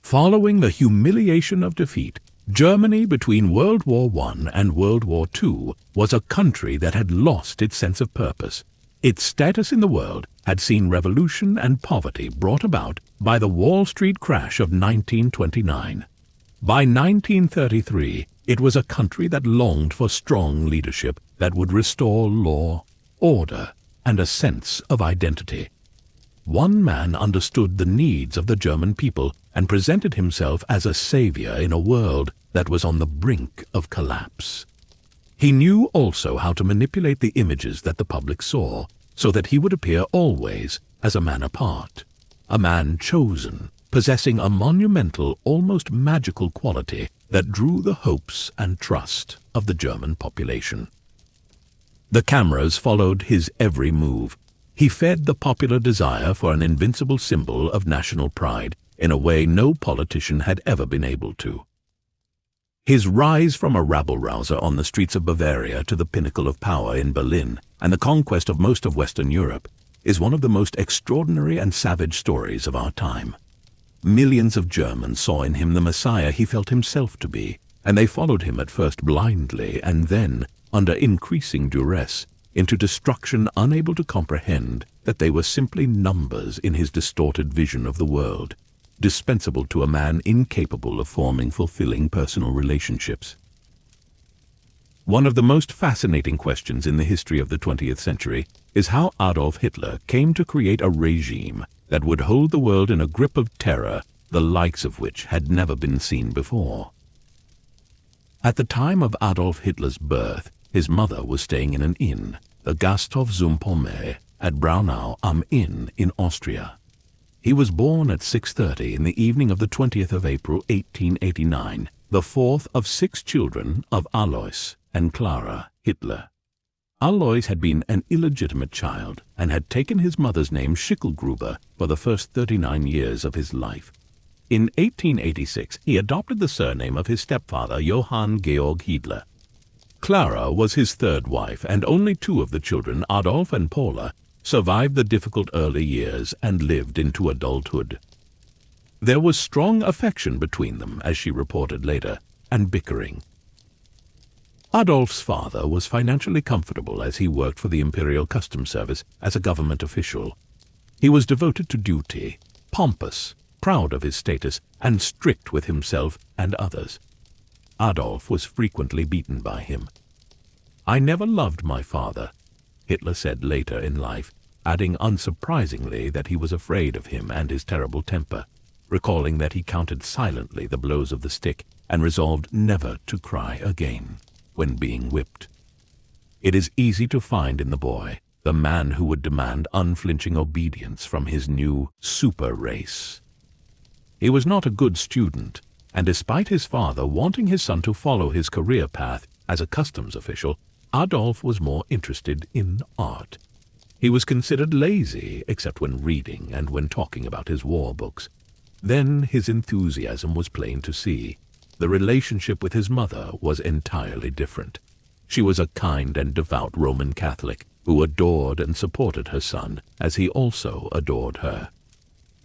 Following the humiliation of defeat, Germany between World War I and World War II was a country that had lost its sense of purpose. Its status in the world had seen revolution and poverty brought about by the Wall Street crash of 1929. By 1933, it was a country that longed for strong leadership that would restore law, order, and a sense of identity. One man understood the needs of the German people and presented himself as a savior in a world that was on the brink of collapse. He knew also how to manipulate the images that the public saw, so that he would appear always as a man apart, a man chosen, possessing a monumental, almost magical quality that drew the hopes and trust of the German population. The cameras followed his every move. He fed the popular desire for an invincible symbol of national pride in a way no politician had ever been able to. His rise from a rabble-rouser on the streets of Bavaria to the pinnacle of power in Berlin and the conquest of most of Western Europe is one of the most extraordinary and savage stories of our time. Millions of Germans saw in him the Messiah he felt himself to be, and they followed him at first blindly and then, under increasing duress, into destruction, unable to comprehend that they were simply numbers in his distorted vision of the world, dispensable to a man incapable of forming fulfilling personal relationships. One of the most fascinating questions in the history of the 20th century is how Adolf Hitler came to create a regime that would hold the world in a grip of terror, the likes of which had never been seen before. At the time of Adolf Hitler's birth, his mother was staying in an inn, the Gasthof zum Pommes, at Braunau am Inn in Austria. He was born at 6:30 in the evening of the 20th of April 1889, the fourth of 6 children of Alois and Clara Hitler. Alois had been an illegitimate child and had taken his mother's name Schicklgruber for the first 39 years of his life. In 1886, he adopted the surname of his stepfather Johann Georg Hitler. Clara was his third wife, and only 2 of the children, Adolf and Paula, survived the difficult early years and lived into adulthood. There was strong affection between them, as she reported later, and bickering. Adolf's father was financially comfortable as he worked for the Imperial Customs Service as a government official. He was devoted to duty, pompous, proud of his status, and strict with himself and others. Adolf was frequently beaten by him. "I never loved my father," Hitler said later in life, adding unsurprisingly that he was afraid of him and his terrible temper, recalling that he counted silently the blows of the stick and resolved never to cry again when being whipped. It is easy to find in the boy the man who would demand unflinching obedience from his new super race. He was not a good student, and despite his father wanting his son to follow his career path as a customs official, Adolf was more interested in art. He was considered lazy except when reading and when talking about his war books. Then his enthusiasm was plain to see. The relationship with his mother was entirely different. She was a kind and devout Roman Catholic who adored and supported her son as he also adored her.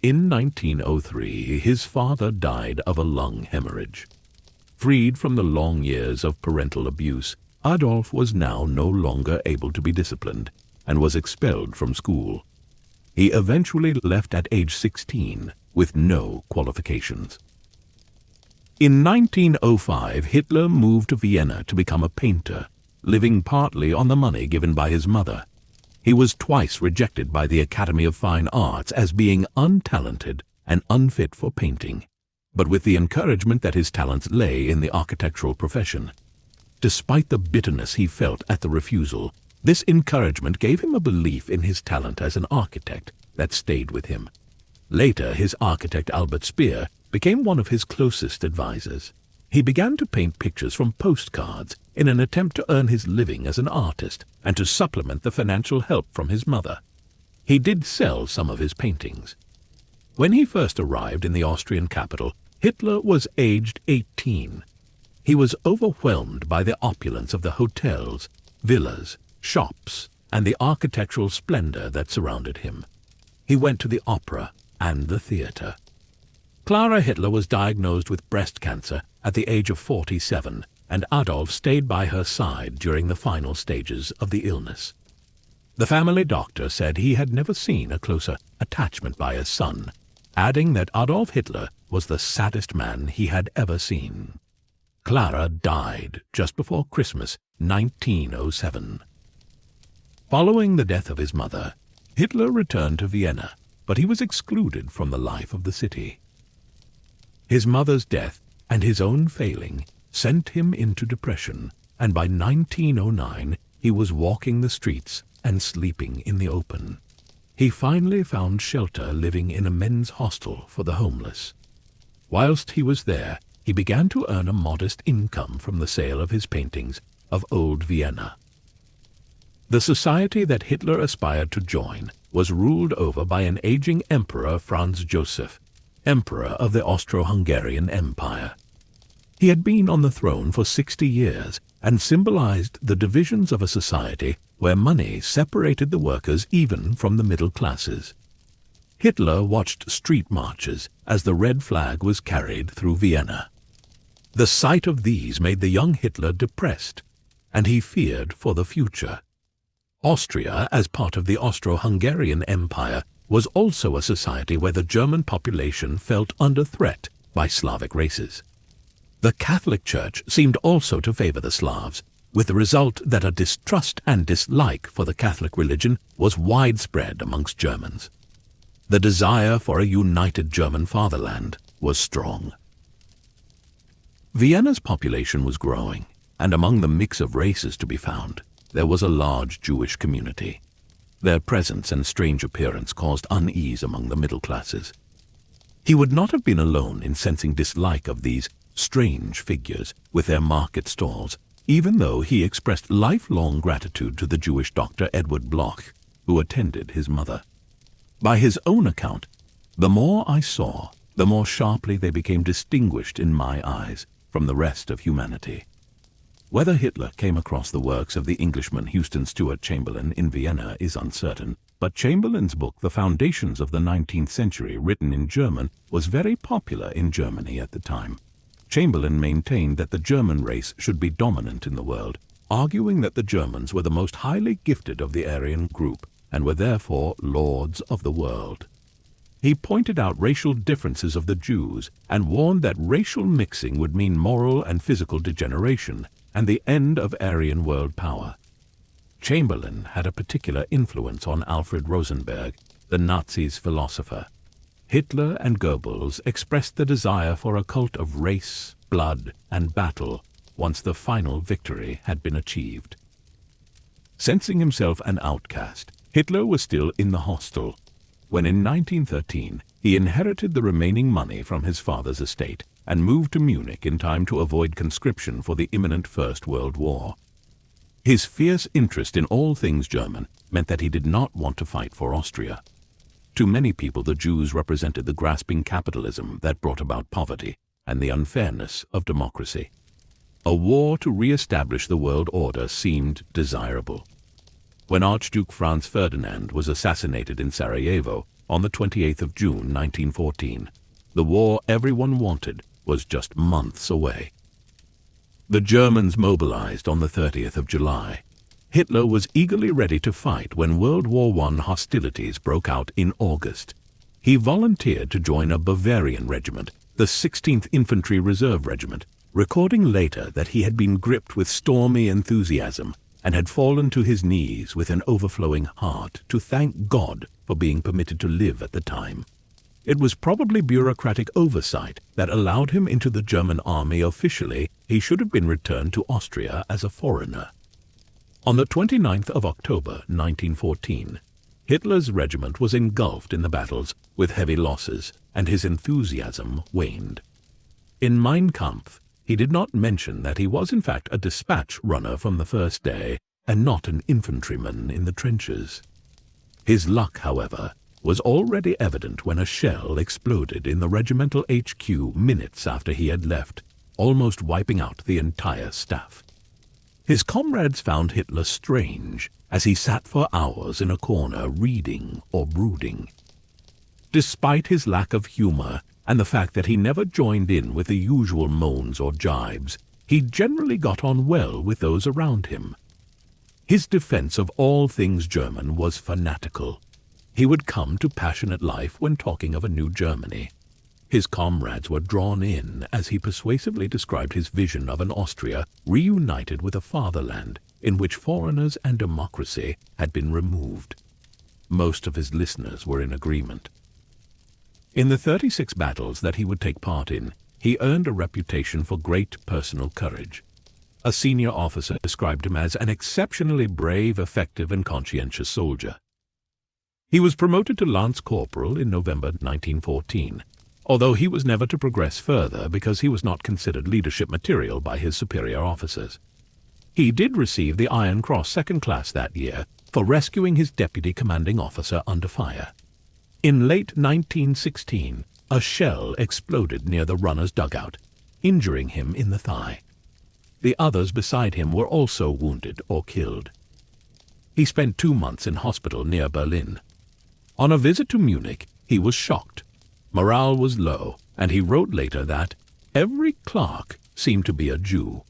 In 1903, his father died of a lung hemorrhage. Freed from the long years of parental abuse, Adolf was now no longer able to be disciplined and was expelled from school. He eventually left at age 16 with no qualifications. In 1905, Hitler moved to Vienna to become a painter, living partly on the money given by his mother. He was twice rejected by the Academy of Fine Arts as being untalented and unfit for painting, but with the encouragement that his talents lay in the architectural profession. Despite the bitterness he felt at the refusal, this encouragement gave him a belief in his talent as an architect that stayed with him. Later, his architect Albert Speer became one of his closest advisors. He began to paint pictures from postcards in an attempt to earn his living as an artist and to supplement the financial help from his mother. He did sell some of his paintings. When he first arrived in the Austrian capital, Hitler was aged 18. He was overwhelmed by the opulence of the hotels, villas, shops, and the architectural splendor that surrounded him. He went to the opera and the theater. Clara Hitler was diagnosed with breast cancer at the age of 47, and Adolf stayed by her side during the final stages of the illness. The family doctor said he had never seen a closer attachment by his son, adding that Adolf Hitler was the saddest man he had ever seen. Clara died just before Christmas 1907. Following the death of his mother, Hitler returned to Vienna, but he was excluded from the life of the city. His mother's death and his own failing sent him into depression, and by 1909 he was walking the streets and sleeping in the open. He finally found shelter living in a men's hostel for the homeless. Whilst he was there, he began to earn a modest income from the sale of his paintings of old Vienna. The society that Hitler aspired to join was ruled over by an aging Emperor Franz Joseph, Emperor of the Austro-Hungarian Empire. He had been on the throne for 60 years and symbolized the divisions of a society where money separated the workers even from the middle classes. Hitler watched street marches as the red flag was carried through Vienna. The sight of these made the young Hitler depressed, and he feared for the future. Austria, as part of the Austro-Hungarian Empire, was also a society where the German population felt under threat by Slavic races. The Catholic Church seemed also to favor the Slavs, with the result that a distrust and dislike for the Catholic religion was widespread amongst Germans. The desire for a united German fatherland was strong. Vienna's population was growing, and among the mix of races to be found, there was a large Jewish community. Their presence and strange appearance caused unease among the middle classes. He would not have been alone in sensing dislike of these strange figures with their market stalls, even though he expressed lifelong gratitude to the Jewish doctor Edward Bloch, who attended his mother. By his own account, the more I saw, the more sharply they became distinguished in my eyes from the rest of humanity. Whether Hitler came across the works of the Englishman Houston Stewart Chamberlain in Vienna is uncertain, but Chamberlain's book The Foundations of the 19th Century, written in German, was very popular in Germany at the time. Chamberlain maintained that the German race should be dominant in the world, arguing that the Germans were the most highly gifted of the Aryan group and were therefore lords of the world. He pointed out racial differences of the Jews and warned that racial mixing would mean moral and physical degeneration and the end of Aryan world power. Chamberlain had a particular influence on Alfred Rosenberg, the Nazis' philosopher. Hitler and Goebbels expressed the desire for a cult of race, blood, and battle once the final victory had been achieved. Sensing himself an outcast, Hitler was still in the hostel when in 1913 he inherited the remaining money from his father's estate and moved to Munich in time to avoid conscription for the imminent First World War. His fierce interest in all things German meant that he did not want to fight for Austria. To many people, the Jews represented the grasping capitalism that brought about poverty and the unfairness of democracy. A war to re-establish the world order seemed desirable. When Archduke Franz Ferdinand was assassinated in Sarajevo on the 28th of June 1914, the war everyone wanted was just months away. The Germans mobilized on the 30th of July. Hitler was eagerly ready to fight when World War I hostilities broke out in August. He volunteered to join a Bavarian regiment, the 16th Infantry Reserve Regiment, recording later that he had been gripped with stormy enthusiasm and had fallen to his knees with an overflowing heart to thank God for being permitted to live at the time. It was probably bureaucratic oversight that allowed him into the German army officially. He should have been returned to Austria as a foreigner. On the 29th of October 1914, Hitler's regiment was engulfed in the battles with heavy losses, and his enthusiasm waned. In Mein Kampf, he did not mention that he was in fact a dispatch runner from the first day and not an infantryman in the trenches. His luck, however, was already evident when a shell exploded in the regimental HQ minutes after he had left, almost wiping out the entire staff. His comrades found Hitler strange as he sat for hours in a corner reading or brooding. Despite his lack of humor, and the fact that he never joined in with the usual moans or jibes, he generally got on well with those around him. His defense of all things German was fanatical. He would come to passionate life when talking of a new Germany. His comrades were drawn in as he persuasively described his vision of an Austria reunited with a fatherland in which foreigners and democracy had been removed. Most of his listeners were in agreement. In the 36 battles that he would take part in, he earned a reputation for great personal courage. A senior officer described him as an exceptionally brave, effective, and conscientious soldier. He was promoted to Lance Corporal in November 1914, although he was never to progress further because he was not considered leadership material by his superior officers. He did receive the Iron Cross Second Class that year for rescuing his deputy commanding officer under fire. In late 1916, a shell exploded near the runner's dugout, injuring him in the thigh. The others beside him were also wounded or killed. He spent 2 months in hospital near Berlin. On a visit to Munich, he was shocked. Morale was low, and he wrote later that every clerk seemed to be a Jew.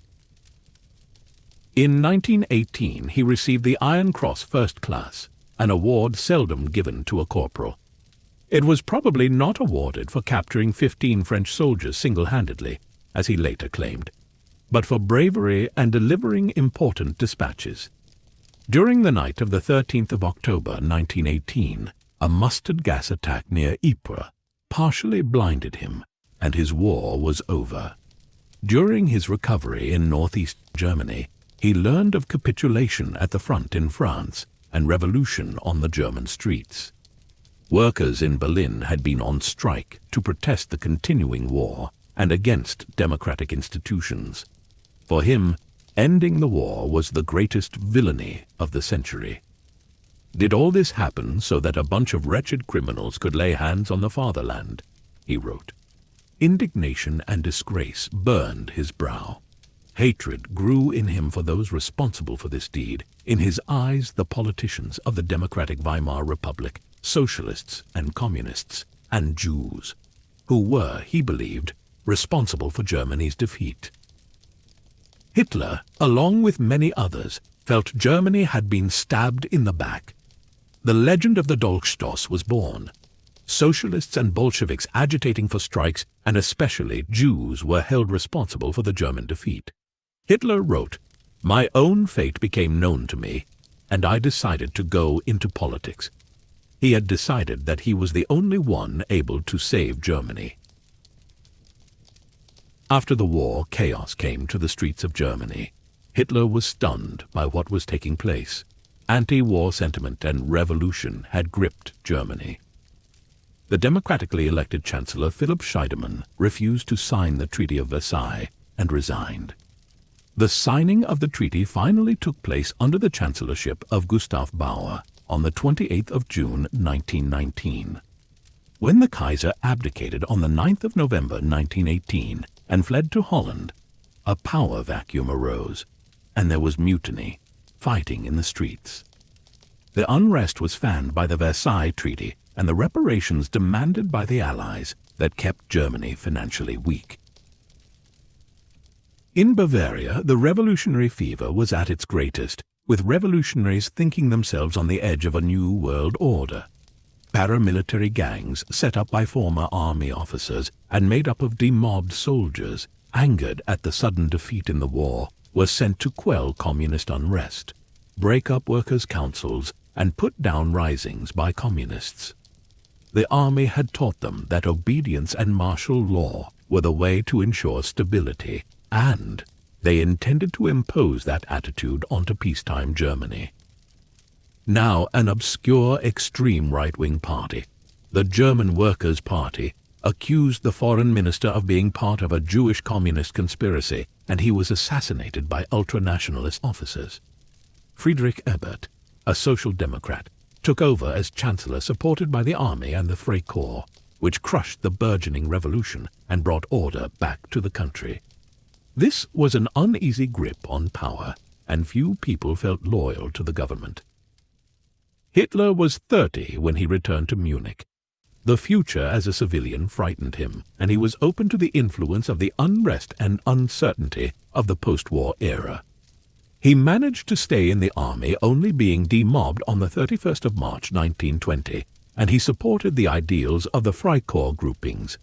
In 1918, he received the Iron Cross First Class, an award seldom given to a corporal. It was probably not awarded for capturing 15 French soldiers single-handedly, as he later claimed, but for bravery and delivering important dispatches. During the night of the 13th of October 1918, a mustard gas attack near Ypres partially blinded him, and his war was over. During his recovery in northeast Germany, he learned of capitulation at the front in France and revolution on the German streets. Workers in Berlin had been on strike to protest the continuing war and against democratic institutions. For him, ending the war was the greatest villainy of the century. Did all this happen so that a bunch of wretched criminals could lay hands on the fatherland? He wrote. Indignation and disgrace burned his brow. Hatred grew in him for those responsible for this deed, in his eyes the politicians of the democratic Weimar Republic, socialists and communists, and Jews, who were, he believed, responsible for Germany's defeat. Hitler, along with many others, felt Germany had been stabbed in the back. The legend of the Dolchstoss was born. Socialists and Bolsheviks agitating for strikes, and especially Jews, were held responsible for the German defeat. Hitler wrote, "My own fate became known to me, and I decided to go into politics." He had decided that he was the only one able to save Germany. After the war, chaos came to the streets of Germany. Hitler was stunned by what was taking place. Anti-war sentiment and revolution had gripped Germany. The democratically elected Chancellor Philipp Scheidemann refused to sign the Treaty of Versailles and resigned. The signing of the treaty finally took place under the chancellorship of Gustav Bauer on the 28th of June 1919. When the Kaiser abdicated on the 9th of November 1918 and fled to Holland, a power vacuum arose, and there was mutiny, fighting in the streets. The unrest was fanned by the Versailles Treaty and the reparations demanded by the Allies that kept Germany financially weak. In Bavaria, the revolutionary fever was at its greatest, with revolutionaries thinking themselves on the edge of a new world order. Paramilitary gangs set up by former army officers and made up of demobbed soldiers, angered at the sudden defeat in the war, were sent to quell communist unrest, break up workers' councils, and put down risings by communists. The army had taught them that obedience and martial law were the way to ensure stability, and they intended to impose that attitude onto peacetime Germany. Now an obscure extreme right-wing party, the German Workers' Party, accused the foreign minister of being part of a Jewish communist conspiracy, and he was assassinated by ultranationalist officers. Friedrich Ebert, a social democrat, took over as chancellor supported by the army and the Freikorps, which crushed the burgeoning revolution and brought order back to the country. This was an uneasy grip on power, and few people felt loyal to the government. Hitler was 30 when he returned to Munich. The future as a civilian frightened him, and he was open to the influence of the unrest and uncertainty of the post-war era. He managed to stay in the army, only being demobbed on the 31st of March 1920, and he supported the ideals of the Freikorps groupings.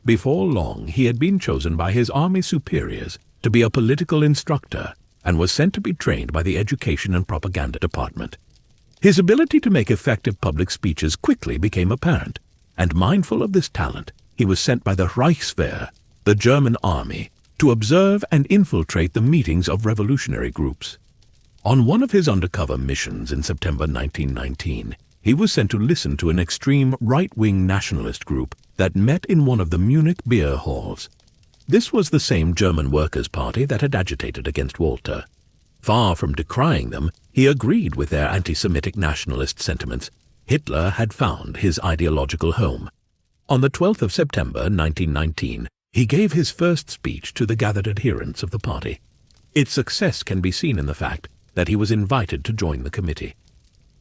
Before long, he had been chosen by his army superiors to be a political instructor and was sent to be trained by the Education and Propaganda Department. His ability to make effective public speeches quickly became apparent, and mindful of this talent, he was sent by the Reichswehr, the German army, to observe and infiltrate the meetings of revolutionary groups. On one of his undercover missions in September 1919, he was sent to listen to an extreme right-wing nationalist group that met in one of the Munich beer halls. This was the same German Workers' Party that had agitated against Walter. Far from decrying them, he agreed with their anti-Semitic nationalist sentiments. Hitler had found his ideological home. On the 12th of September 1919, he gave his first speech to the gathered adherents of the party. Its success can be seen in the fact that he was invited to join the committee.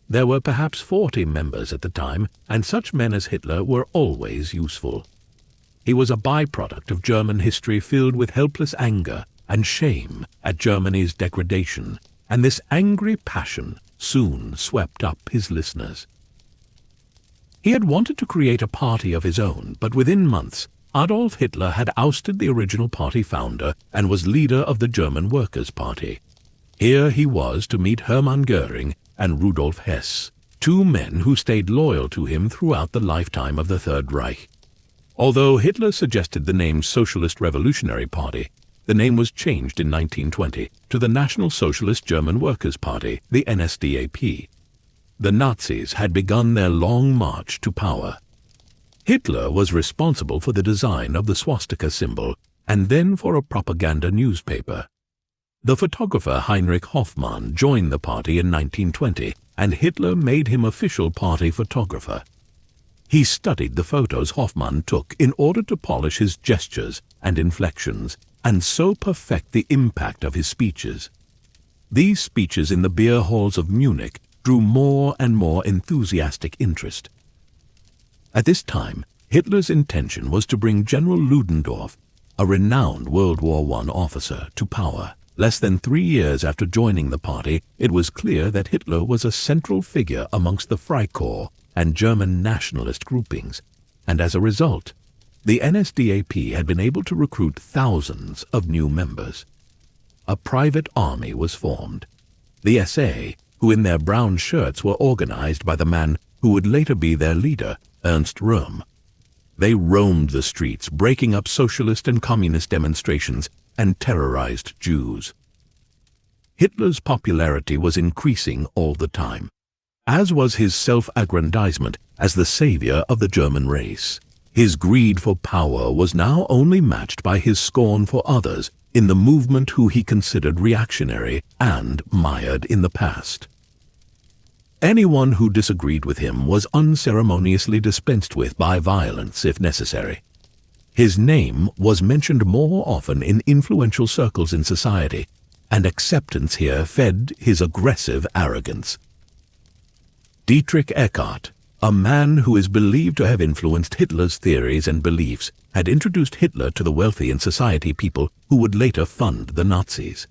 There were perhaps 40 members at the time, and such men as Hitler were always useful. He was a byproduct of German history filled with helpless anger and shame at Germany's degradation, and this angry passion soon swept up his listeners. He had wanted to create a party of his own, but within months, Adolf Hitler had ousted the original party founder and was leader of the German Workers' Party. Here he was to meet Hermann Göring and Rudolf Hess, two men who stayed loyal to him throughout the lifetime of the Third Reich. Although Hitler suggested the name Socialist Revolutionary Party, the name was changed in 1920 to the National Socialist German Workers' Party, the NSDAP. The Nazis had begun their long march to power. Hitler was responsible for the design of the swastika symbol and then for a propaganda newspaper. The photographer Heinrich Hoffmann joined the party in 1920, and Hitler made him official party photographer. He studied the photos Hoffmann took in order to polish his gestures and inflections, and so perfect the impact of his speeches. These speeches in the beer halls of Munich drew more and more enthusiastic interest. At this time, Hitler's intention was to bring General Ludendorff, a renowned World War I officer, to power. Less than 3 years after joining the party, it was clear that Hitler was a central figure amongst the Freikorps and German nationalist groupings, and as a result, the NSDAP had been able to recruit thousands of new members. A private army was formed. The SA, who in their brown shirts were organized by the man who would later be their leader, Ernst Röhm. They roamed the streets, breaking up socialist and communist demonstrations, and terrorized Jews. Hitler's popularity was increasing all the time, as was his self-aggrandizement as the savior of the German race. His greed for power was now only matched by his scorn for others in the movement who he considered reactionary and mired in the past. Anyone who disagreed with him was unceremoniously dispensed with by violence if necessary. His name was mentioned more often in influential circles in society, and acceptance here fed his aggressive arrogance. Dietrich Eckart, a man who is believed to have influenced Hitler's theories and beliefs, had introduced Hitler to the wealthy and society people who would later fund the Nazis.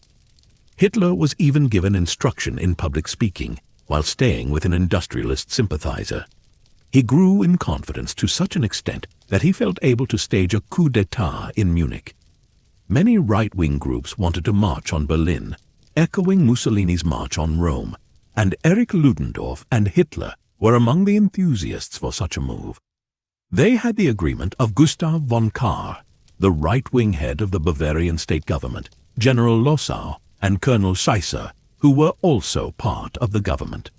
Hitler was even given instruction in public speaking, while staying with an industrialist sympathizer. He grew in confidence to such an extent that he felt able to stage a coup d'etat in Munich. Many right-wing groups wanted to march on Berlin, echoing Mussolini's march on Rome, and Erich Ludendorff and Hitler were among the enthusiasts for such a move. They had the agreement of Gustav von Kahr, the right-wing head of the Bavarian state government, General Lossow, and Colonel Scheisser, who were also part of the government.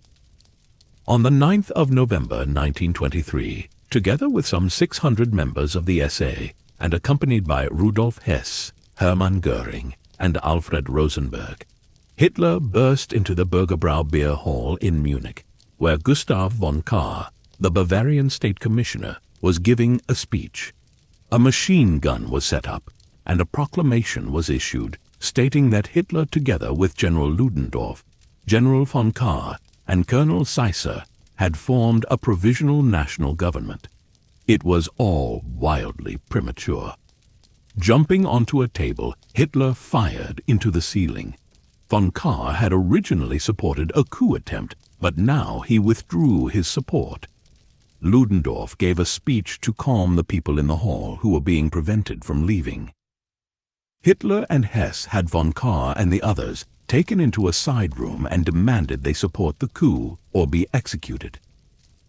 On the 9th of November 1923, together with some 600 members of the SA and accompanied by Rudolf Hess, Hermann Göring, and Alfred Rosenberg, Hitler burst into the Bürgerbrau Beer Hall in Munich, where Gustav von Kahr, the Bavarian state commissioner, was giving a speech. A machine gun was set up, and a proclamation was issued stating that Hitler, together with General Ludendorff, General von Kahr, and Colonel Scheisser, had formed a provisional national government. It was all wildly premature. Jumping onto a table, Hitler fired into the ceiling. Von Kahr had originally supported a coup attempt, but now he withdrew his support. Ludendorff gave a speech to calm the people in the hall who were being prevented from leaving. Hitler and Hess had von Kahr and the others taken into a side room and demanded they support the coup or be executed.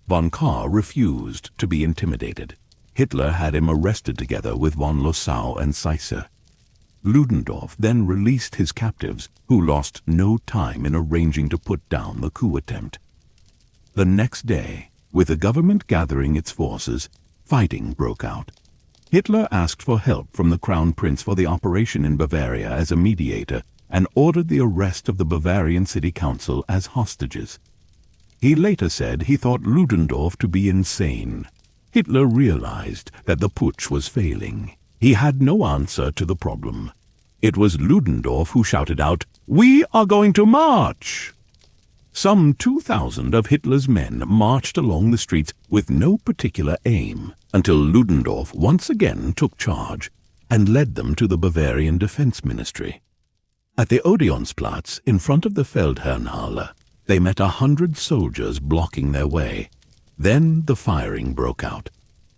Von Kahr refused to be intimidated. Hitler had him arrested together with von Lossow and Seisser. Ludendorff then released his captives, who lost no time in arranging to put down the coup attempt. The next day, with the government gathering its forces, fighting broke out. Hitler asked for help from the Crown Prince for the operation in Bavaria as a mediator and ordered the arrest of the Bavarian City Council as hostages. He later said he thought Ludendorff to be insane. Hitler realized that the putsch was failing. He had no answer to the problem. It was Ludendorff who shouted out, "We are going to march!" Some 2,000 of Hitler's men marched along the streets with no particular aim until Ludendorff once again took charge and led them to the Bavarian Defense Ministry. At the Odeonsplatz, in front of the Feldherrnhalle, they met 100 soldiers blocking their way. Then the firing broke out.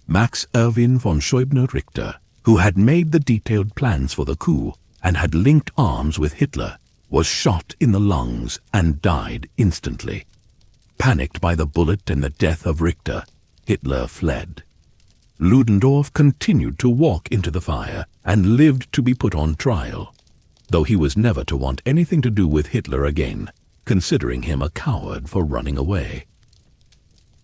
Max Erwin von Scheubner-Richter, who had made the detailed plans for the coup and had linked arms with Hitler, was shot in the lungs and died instantly. Panicked by the bullet and the death of Richter, Hitler fled. Ludendorff continued to walk into the fire and lived to be put on trial, though he was never to want anything to do with Hitler again, considering him a coward for running away.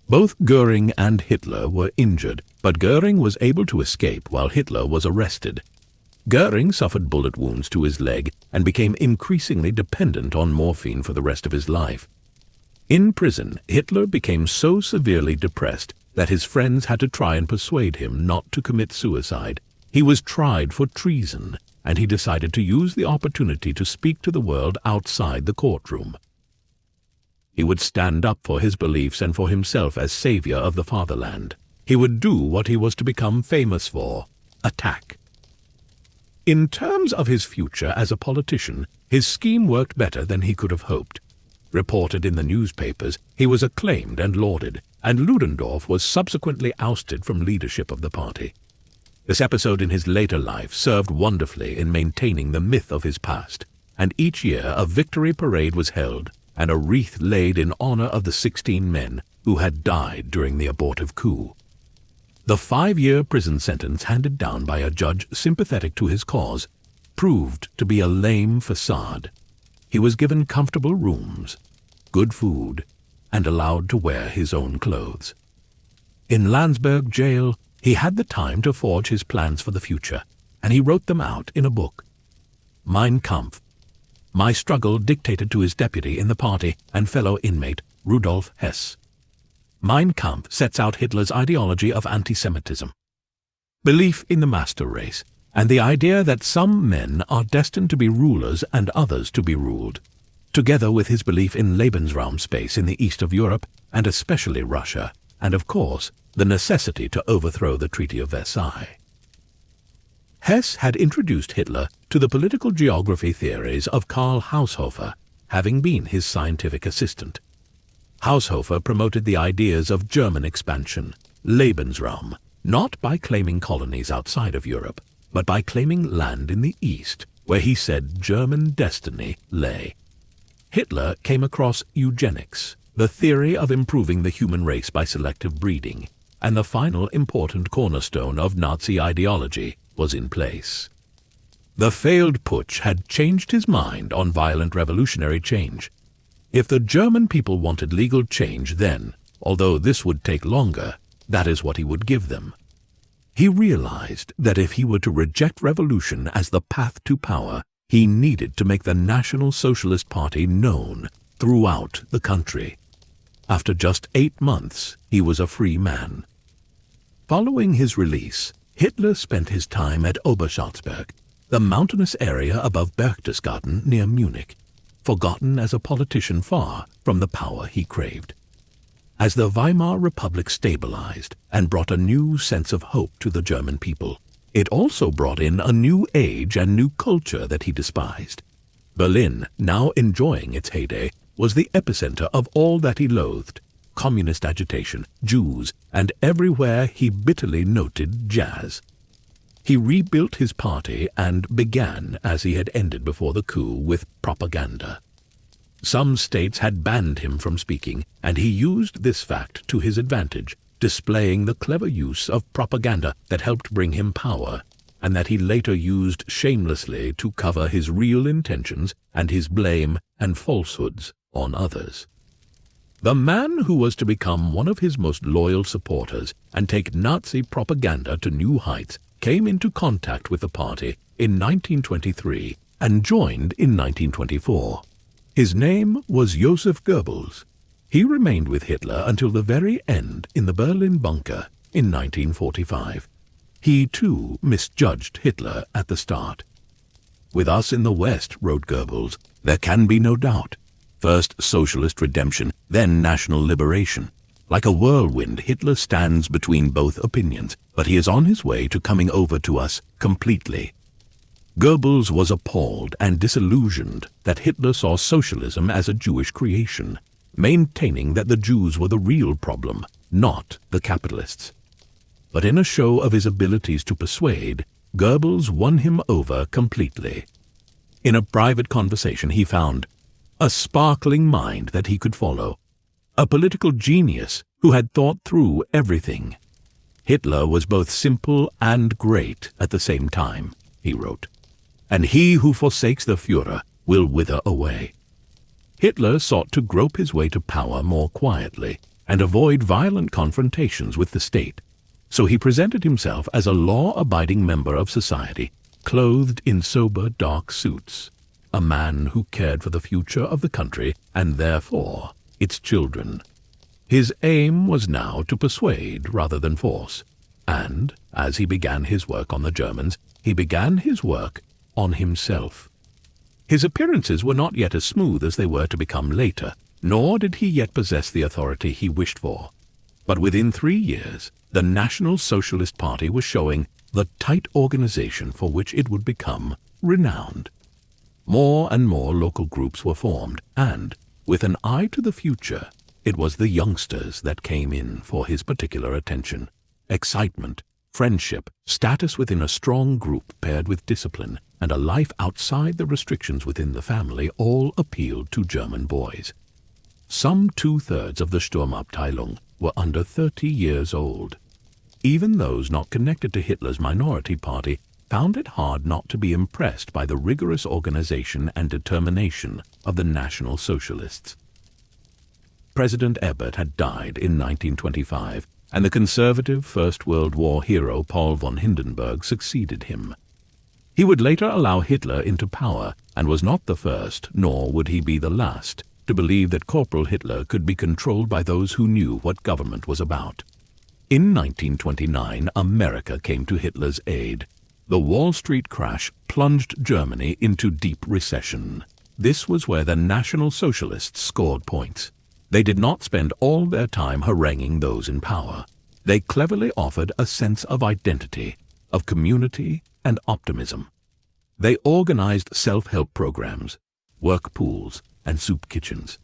Both Goering and Hitler were injured, but Goering was able to escape while Hitler was arrested. Goering suffered bullet wounds to his leg and became increasingly dependent on morphine for the rest of his life. In prison, Hitler became so severely depressed that his friends had to try and persuade him not to commit suicide. He was tried for treason, and he decided to use the opportunity to speak to the world outside the courtroom. He would stand up for his beliefs and for himself as savior of the fatherland. He would do what he was to become famous for: attack. In terms of his future as a politician, his scheme worked better than he could have hoped. Reported in the newspapers, he was acclaimed and lauded, and Ludendorff was subsequently ousted from leadership of the party. This episode in his later life served wonderfully in maintaining the myth of his past, and each year a victory parade was held and a wreath laid in honor of the 16 men who had died during the abortive coup. The 5-year prison sentence handed down by a judge sympathetic to his cause proved to be a lame facade. He was given comfortable rooms, good food, and allowed to wear his own clothes. In Landsberg jail, he had the time to forge his plans for the future, and he wrote them out in a book. Mein Kampf, my struggle dictated to his deputy in the party and fellow inmate, Rudolf Hess. Mein Kampf sets out Hitler's ideology of anti-Semitism, belief in the master race, and the idea that some men are destined to be rulers and others to be ruled, together with his belief in Lebensraum space in the east of Europe, and especially Russia, and of course, the necessity to overthrow the Treaty of Versailles. Hess had introduced Hitler to the political geography theories of Karl Haushofer, having been his scientific assistant. Haushofer promoted the ideas of German expansion, Lebensraum, not by claiming colonies outside of Europe, but by claiming land in the East, where he said German destiny lay. Hitler came across eugenics, the theory of improving the human race by selective breeding, and the final important cornerstone of Nazi ideology was in place. The failed putsch had changed his mind on violent revolutionary change. If the German people wanted legal change then, although this would take longer, that is what he would give them. He realized that if he were to reject revolution as the path to power, he needed to make the National Socialist Party known throughout the country. After just 8 months, he was a free man. Following his release, Hitler spent his time at Obersalzberg, the mountainous area above Berchtesgaden near Munich, forgotten as a politician far from the power he craved. as the Weimar Republic stabilized and brought a new sense of hope to the German people. It also brought in a new age and new culture that he despised. Berlin, now enjoying its heyday, was the epicenter of all that he loathed: communist agitation, Jews, and everywhere he bitterly noted jazz. He rebuilt his party and began, as he had ended before the coup, with propaganda. Some states had banned him from speaking, and he used this fact to his advantage, displaying the clever use of propaganda that helped bring him power, and that he later used shamelessly to cover his real intentions and his blame and falsehoods on others. The man who was to become one of his most loyal supporters and take Nazi propaganda to new heights came into contact with the party in 1923 and joined in 1924. His name was Joseph Goebbels. He remained with Hitler until the very end in the Berlin bunker in 1945. He, too, misjudged Hitler at the start. "With us in the West," wrote Goebbels, "there can be no doubt. First socialist redemption, then national liberation. Like a whirlwind, Hitler stands between both opinions, but he is on his way to coming over to us completely." Goebbels was appalled and disillusioned that Hitler saw socialism as a Jewish creation, maintaining that the Jews were the real problem, not the capitalists. But in a show of his abilities to persuade, Goebbels won him over completely. In a private conversation he found a sparkling mind that he could follow, a political genius who had thought through everything. "Hitler was both simple and great at the same time," he wrote, "and he who forsakes the Führer will wither away." Hitler sought to grope his way to power more quietly and avoid violent confrontations with the state, so he presented himself as a law-abiding member of society, clothed in sober dark suits, a man who cared for the future of the country and therefore its children. His aim was now to persuade rather than force, and, as he began his work on the Germans, he began his work on himself. His appearances were not yet as smooth as they were to become later, nor did he yet possess the authority he wished for. But within 3 years, the National Socialist Party was showing the tight organization for which it would become renowned. More and more local groups were formed, and, with an eye to the future, it was the youngsters that came in for his particular attention. Excitement, friendship, status within a strong group paired with discipline, and a life outside the restrictions within the family all appealed to German boys. Some 2/3 of the Sturmabteilung were under 30 years old. Even those not connected to Hitler's minority party found it hard not to be impressed by the rigorous organization and determination of the National Socialists. President Ebert had died in 1925, and the conservative First World War hero Paul von Hindenburg succeeded him. He would later allow Hitler into power, and was not the first, nor would he be the last, to believe that Corporal Hitler could be controlled by those who knew what government was about. In 1929, America came to Hitler's aid. The Wall Street crash plunged Germany into deep recession. This was where the National Socialists scored points. They did not spend all their time haranguing those in power. They cleverly offered a sense of identity, of community and optimism. They organized self-help programs, work pools, and soup kitchens.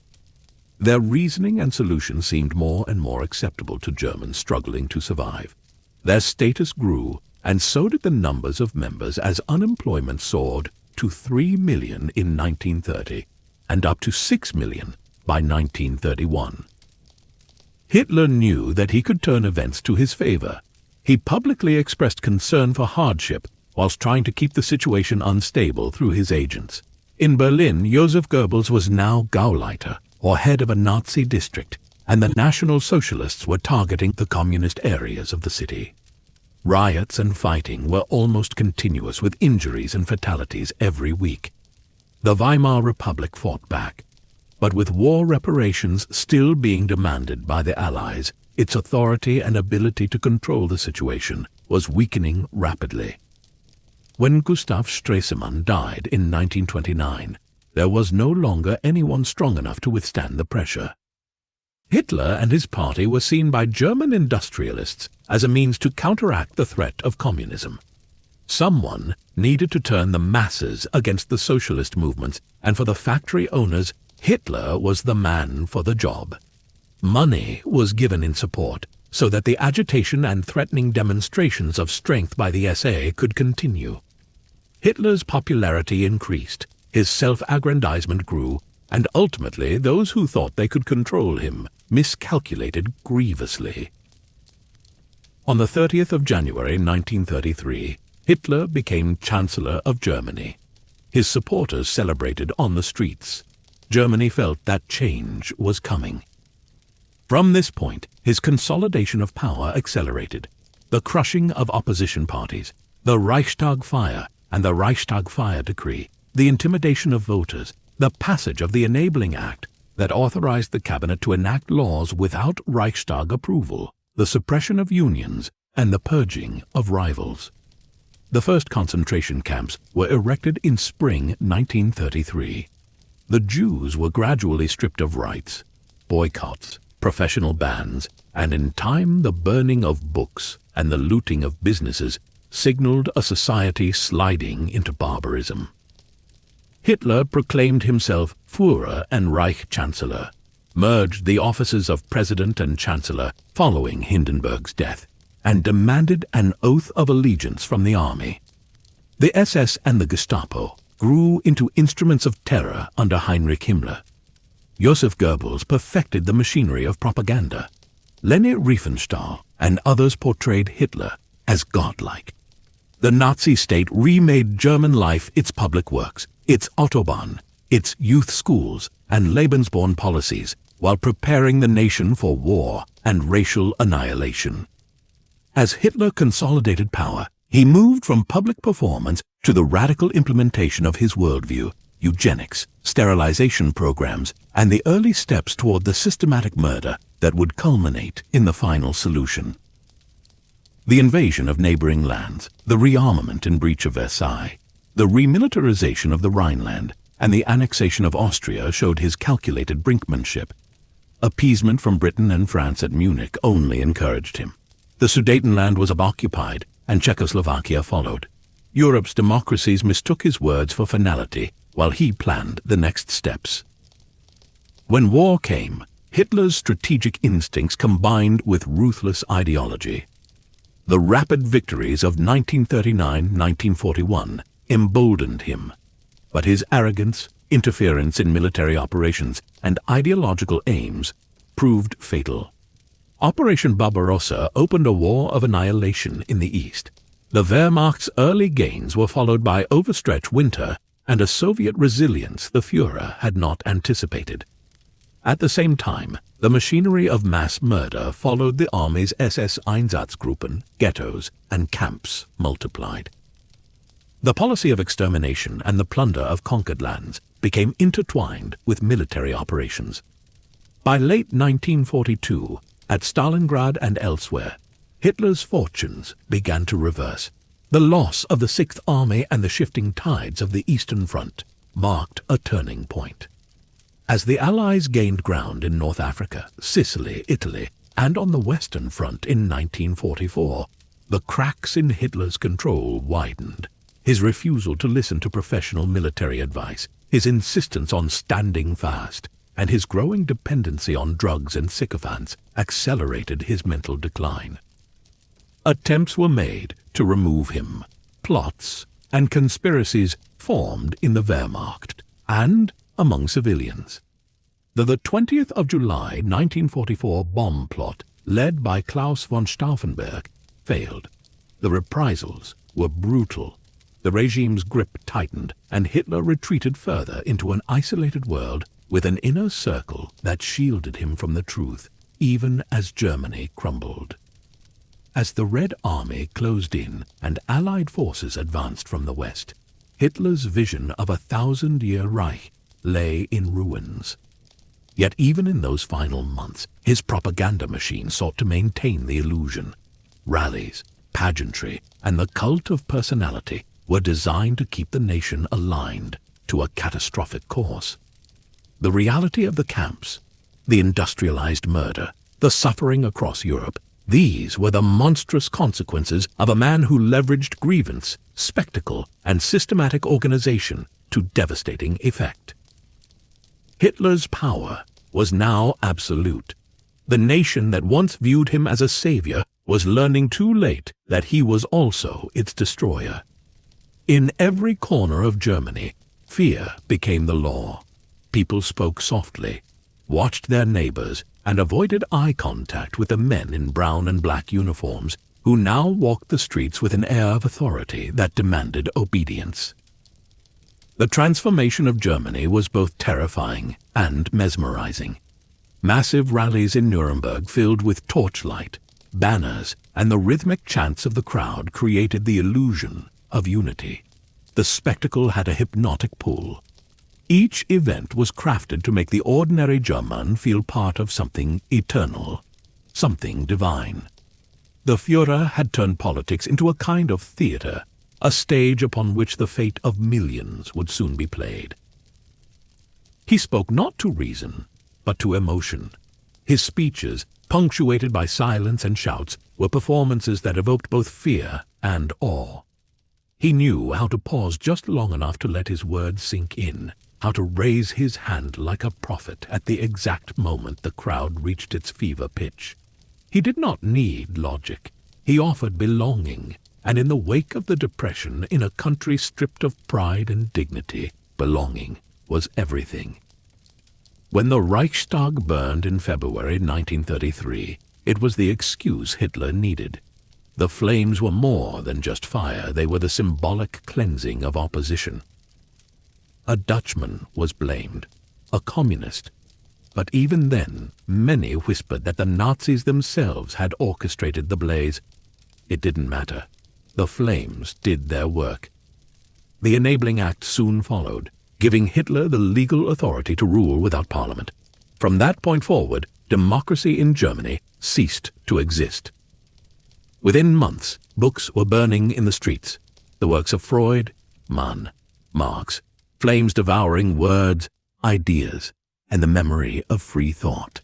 Their reasoning and solutions seemed more and more acceptable to Germans struggling to survive. Their status grew, and so did the numbers of members as unemployment soared to 3 million in 1930 and up to 6 million by 1931. Hitler knew that he could turn events to his favor. He publicly expressed concern for hardship whilst trying to keep the situation unstable through his agents. In Berlin, Joseph Goebbels was now Gauleiter, or head of a Nazi district, and the National Socialists were targeting the communist areas of the city. Riots and fighting were almost continuous, with injuries and fatalities every week. The Weimar Republic fought back, but with war reparations still being demanded by the Allies, its authority and ability to control the situation was weakening rapidly. When Gustav Stresemann died in 1929, there was no longer anyone strong enough to withstand the pressure. Hitler and his party were seen by German industrialists as a means to counteract the threat of communism. Someone needed to turn the masses against the socialist movements, and for the factory owners, Hitler was the man for the job. Money was given in support so that the agitation and threatening demonstrations of strength by the SA could continue. Hitler's popularity increased, his self-aggrandizement grew, and ultimately those who thought they could control him miscalculated grievously. On the 30th of January 1933, Hitler became Chancellor of Germany. His supporters celebrated on the streets. Germany felt that change was coming. From this point, his consolidation of power accelerated. The crushing of opposition parties, the Reichstag fire and the Reichstag fire decree, the intimidation of voters, the passage of the Enabling Act that authorized the cabinet to enact laws without Reichstag approval, the suppression of unions, and the purging of rivals. The first concentration camps were erected in spring 1933. The Jews were gradually stripped of rights, boycotts, professional bans, and in time the burning of books and the looting of businesses signaled a society sliding into barbarism. Hitler proclaimed himself Führer and Reich Chancellor, merged the offices of President and Chancellor following Hindenburg's death, and demanded an oath of allegiance from the army. The SS and the Gestapo grew into instruments of terror under Heinrich Himmler. Joseph Goebbels perfected the machinery of propaganda. Leni Riefenstahl and others portrayed Hitler as godlike. The Nazi state remade German life its public works, its Autobahn, its youth schools, and Lebensborn policies, while preparing the nation for war and racial annihilation. As Hitler consolidated power, he moved from public performance to the radical implementation of his worldview, eugenics, sterilization programs, and the early steps toward the systematic murder that would culminate in the final solution. The invasion of neighboring lands, the rearmament in breach of Versailles, the remilitarization of the Rhineland, and the annexation of Austria showed his calculated brinkmanship. Appeasement from Britain and France at Munich only encouraged him. The Sudetenland was occupied, and Czechoslovakia followed. Europe's democracies mistook his words for finality, while he planned the next steps. When war came, Hitler's strategic instincts combined with ruthless ideology. The rapid victories of 1939-1941 emboldened him, but his arrogance, interference in military operations, and ideological aims proved fatal. Operation Barbarossa opened a war of annihilation in the East. The Wehrmacht's early gains were followed by overstretched winter and a Soviet resilience the Führer had not anticipated. At the same time, the machinery of mass murder followed the army's SS Einsatzgruppen, ghettos, and camps multiplied. The policy of extermination and the plunder of conquered lands became intertwined with military operations. By late 1942, at Stalingrad and elsewhere, Hitler's fortunes began to reverse. The loss of the Sixth Army and the shifting tides of the Eastern Front marked a turning point. As the Allies gained ground in North Africa, Sicily, Italy, and on the Western Front in 1944, the cracks in Hitler's control widened. His refusal to listen to professional military advice, his insistence on standing fast, and his growing dependency on drugs and sycophants accelerated his mental decline. Attempts were made to remove him. Plots and conspiracies formed in the Wehrmacht and among civilians. The 20th of July 1944 bomb plot, led by Klaus von Stauffenberg, failed. The reprisals were brutal. The regime's grip tightened, and Hitler retreated further into an isolated world with an inner circle that shielded him from the truth, even as Germany crumbled. As the Red Army closed in and Allied forces advanced from the west, Hitler's vision of a 1,000-year Reich lay in ruins. Yet even in those final months, his propaganda machine sought to maintain the illusion. Rallies, pageantry, and the cult of personality were designed to keep the nation aligned to a catastrophic course. The reality of the camps, the industrialized murder, the suffering across Europe. These were the monstrous consequences of a man who leveraged grievance, spectacle, and systematic organization to devastating effect. Hitler's power was now absolute. The nation that once viewed him as a savior was learning too late that he was also its destroyer. In every corner of Germany, fear became the law. People spoke softly, watched their neighbors, and avoided eye contact with the men in brown and black uniforms who now walked the streets with an air of authority that demanded obedience. The transformation of Germany was both terrifying and mesmerizing. Massive rallies in Nuremberg filled with torchlight, banners, and the rhythmic chants of the crowd created the illusion of unity. The spectacle had a hypnotic pull. Each event was crafted to make the ordinary German feel part of something eternal, something divine. The Führer had turned politics into a kind of theater, a stage upon which the fate of millions would soon be played. He spoke not to reason, but to emotion. His speeches, punctuated by silence and shouts, were performances that evoked both fear and awe. He knew how to pause just long enough to let his words sink in, how to raise his hand like a prophet at the exact moment the crowd reached its fever pitch. He did not need logic. He offered belonging, and in the wake of the Depression, in a country stripped of pride and dignity, belonging was everything. When the Reichstag burned in February 1933, it was the excuse Hitler needed. The flames were more than just fire, they were the symbolic cleansing of opposition. A Dutchman was blamed, a communist, but even then many whispered that the Nazis themselves had orchestrated the blaze. It didn't matter. The flames did their work. The Enabling Act soon followed, giving Hitler the legal authority to rule without parliament. From that point forward, democracy in Germany ceased to exist. Within months, books were burning in the streets. The works of Freud, Mann, Marx, flames devouring words, ideas, and the memory of free thought.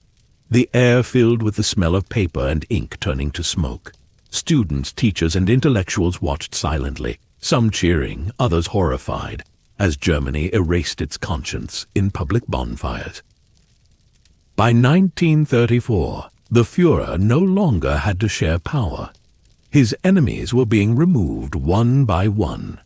The air filled with the smell of paper and ink turning to smoke. Students, teachers, and intellectuals watched silently, some cheering, others horrified, as Germany erased its conscience in public bonfires. By 1934, the Führer no longer had to share power. His enemies were being removed one by one.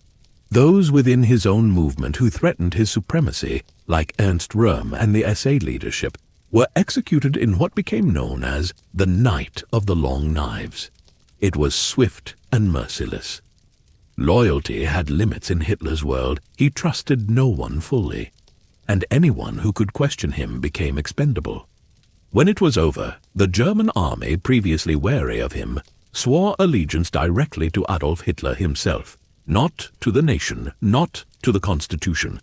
Those within his own movement who threatened his supremacy, like Ernst Röhm and the SA leadership, were executed in what became known as the Night of the Long Knives. It was swift and merciless. Loyalty had limits in Hitler's world. He trusted no one fully, and anyone who could question him became expendable. When it was over, the German army, previously wary of him, swore allegiance directly to Adolf Hitler himself, not to the nation, not to the Constitution,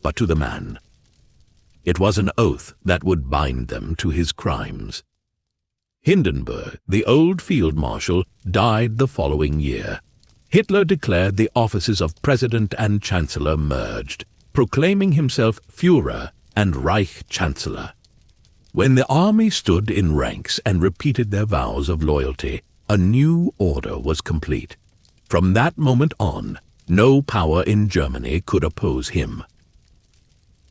but to the man. It was an oath that would bind them to his crimes. Hindenburg, the old field marshal, died the following year. Hitler declared the offices of President and Chancellor merged, proclaiming himself Führer and Reich Chancellor. When the army stood in ranks and repeated their vows of loyalty, a new order was complete. From that moment on, no power in Germany could oppose him.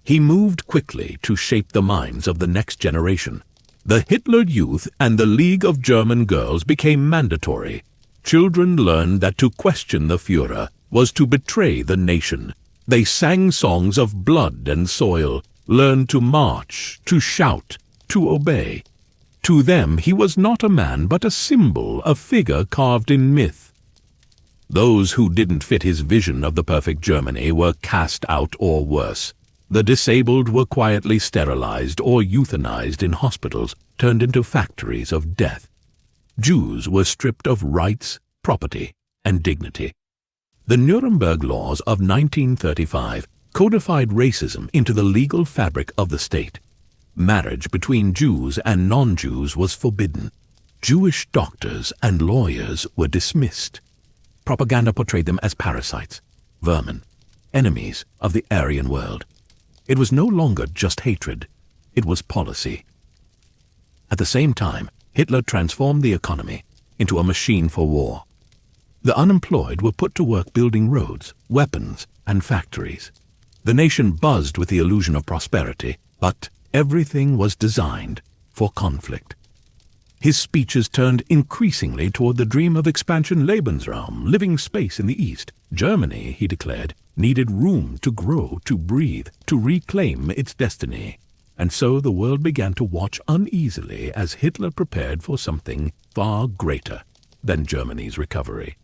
He moved quickly to shape the minds of the next generation. The Hitler Youth and the League of German Girls became mandatory. Children learned that to question the Führer was to betray the nation. They sang songs of blood and soil, learned to march, to shout, to obey. To them he was not a man but a symbol, a figure carved in myth. Those who didn't fit his vision of the perfect Germany were cast out or worse. The disabled were quietly sterilized or euthanized in hospitals, turned into factories of death. Jews were stripped of rights, property, and dignity. The Nuremberg laws of 1935 codified racism into the legal fabric of the state. Marriage between Jews and non-Jews was forbidden. Jewish doctors and lawyers were dismissed. Propaganda portrayed them as parasites, vermin, enemies of the Aryan world. It was no longer just hatred, it was policy. At the same time, Hitler transformed the economy into a machine for war. The unemployed were put to work building roads, weapons, and factories. The nation buzzed with the illusion of prosperity, but everything was designed for conflict. His speeches turned increasingly toward the dream of expansion Lebensraum, living space in the East. Germany, he declared, needed room to grow, to breathe, to reclaim its destiny. And so the world began to watch uneasily as Hitler prepared for something far greater than Germany's recovery.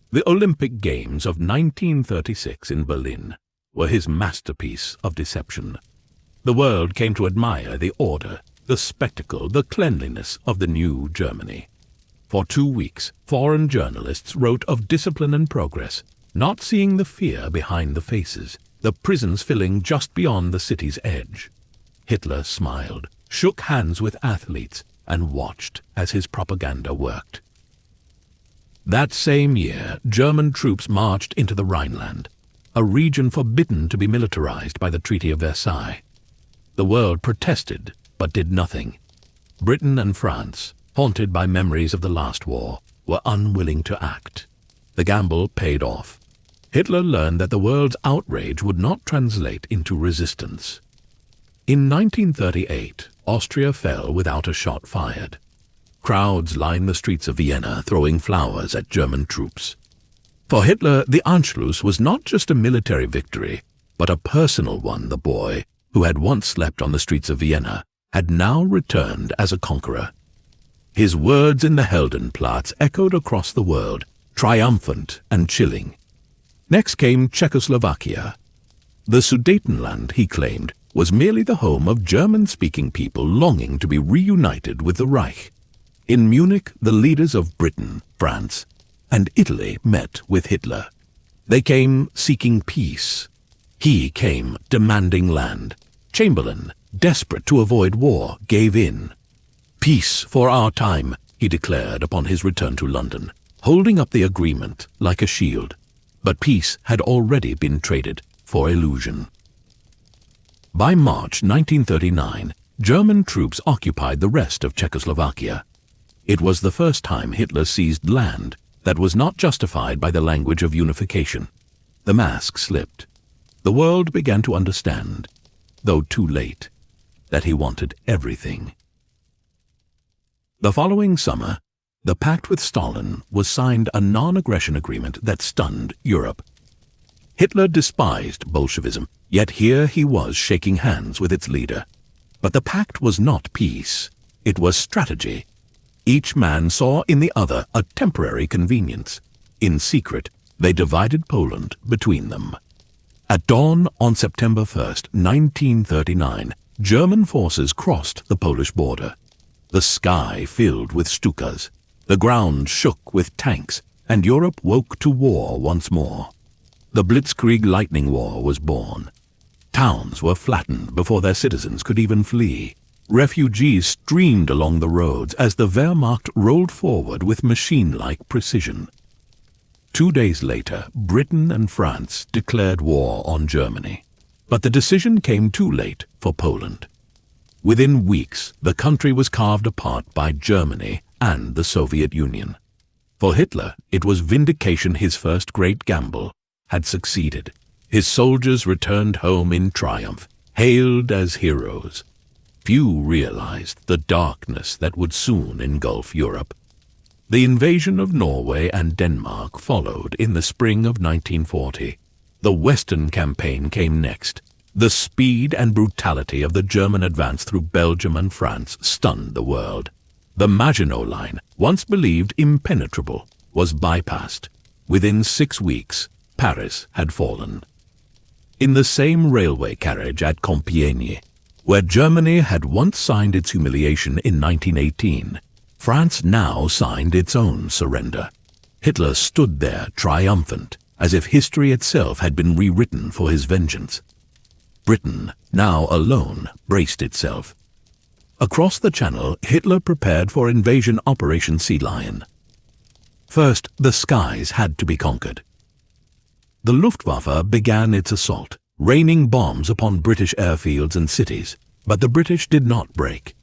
The Olympic Games of 1936 in Berlin were his masterpiece of deception. The world came to admire the order, the spectacle, the cleanliness of the new Germany. For 2 weeks, foreign journalists wrote of discipline and progress, not seeing the fear behind the faces, the prisons filling just beyond the city's edge. Hitler smiled, shook hands with athletes, and watched as his propaganda worked. That same year, German troops marched into the Rhineland, a region forbidden to be militarized by the Treaty of Versailles. The world protested, but did nothing. Britain and France, haunted by memories of the last war, were unwilling to act. The gamble paid off. Hitler learned that the world's outrage would not translate into resistance. In 1938, Austria fell without a shot fired. Crowds lined the streets of Vienna, throwing flowers at German troops. For Hitler, the Anschluss was not just a military victory, but a personal one. The boy, who had once slept on the streets of Vienna, had now returned as a conqueror. His words in the Heldenplatz echoed across the world, triumphant and chilling. Next came Czechoslovakia. The Sudetenland, he claimed, was merely the home of German-speaking people longing to be reunited with the Reich. In Munich, the leaders of Britain, France, and Italy met with Hitler. They came seeking peace. He came demanding land. Chamberlain, desperate to avoid war, gave in. "Peace for our time," he declared upon his return to London, holding up the agreement like a shield. But peace had already been traded for illusion. By March 1939, German troops occupied the rest of Czechoslovakia. It was the first time Hitler seized land that was not justified by the language of unification. The mask slipped. The world began to understand, though too late, that he wanted everything. The following summer, the pact with Stalin was signed, a non-aggression agreement that stunned Europe. Hitler despised Bolshevism, yet here he was shaking hands with its leader. But the pact was not peace, it was strategy. Each man saw in the other a temporary convenience. In secret, they divided Poland between them. At dawn on September 1st, 1939, German forces crossed the Polish border. The sky filled with Stukas, the ground shook with tanks, and Europe woke to war once more. The Blitzkrieg lightning war was born. Towns were flattened before their citizens could even flee. Refugees streamed along the roads as the Wehrmacht rolled forward with machine-like precision. 2 days later, Britain and France declared war on Germany. But the decision came too late for Poland. Within weeks, the country was carved apart by Germany and the Soviet Union. For Hitler, it was vindication. His first great gamble had succeeded. His soldiers returned home in triumph, hailed as heroes. Few realized the darkness that would soon engulf Europe. The invasion of Norway and Denmark followed in the spring of 1940. The Western Campaign came next. The speed and brutality of the German advance through Belgium and France stunned the world. The Maginot Line, once believed impenetrable, was bypassed. Within 6 weeks, Paris had fallen. In the same railway carriage at Compiègne, where Germany had once signed its humiliation in 1918, France now signed its own surrender. Hitler stood there triumphant, as if history itself had been rewritten for his vengeance. Britain, now alone, braced itself. Across the Channel, Hitler prepared for invasion Operation Sea Lion. First, the skies had to be conquered. The Luftwaffe began its assault, raining bombs upon British airfields and cities, but the British did not break.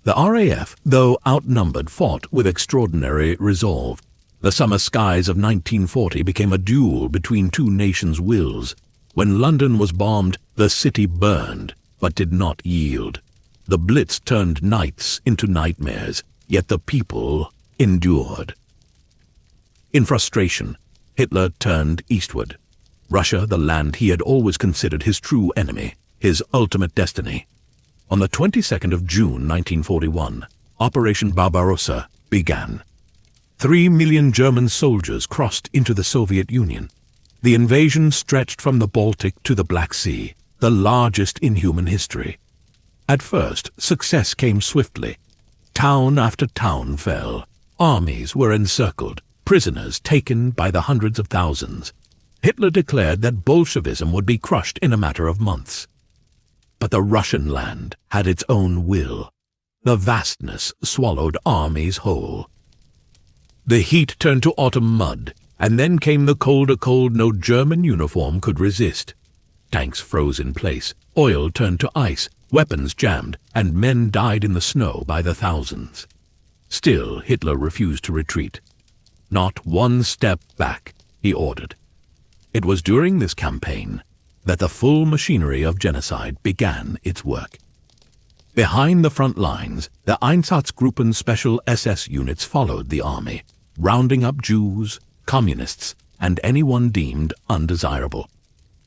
The RAF, though outnumbered, fought with extraordinary resolve. The summer skies of 1940 became a duel between two nations' wills. When London was bombed, the city burned, but did not yield. The Blitz turned nights into nightmares, yet the people endured. In frustration, Hitler turned eastward. Russia, the land he had always considered his true enemy, his ultimate destiny. On the 22nd of June 1941, Operation Barbarossa began. 3 million German soldiers crossed into the Soviet Union. The invasion stretched from the Baltic to the Black Sea, the largest in human history. At first, success came swiftly. Town after town fell. Armies were encircled, prisoners taken by the hundreds of thousands. Hitler declared that Bolshevism would be crushed in a matter of months. But the Russian land had its own will. The vastness swallowed armies whole. The heat turned to autumn mud, and then came the colder cold no German uniform could resist. Tanks froze in place, oil turned to ice, weapons jammed, and men died in the snow by the thousands. Still, Hitler refused to retreat. Not one step back, he ordered. It was during this campaign that the full machinery of genocide began its work. Behind the front lines, the Einsatzgruppen special SS units followed the army, rounding up Jews, communists, and anyone deemed undesirable.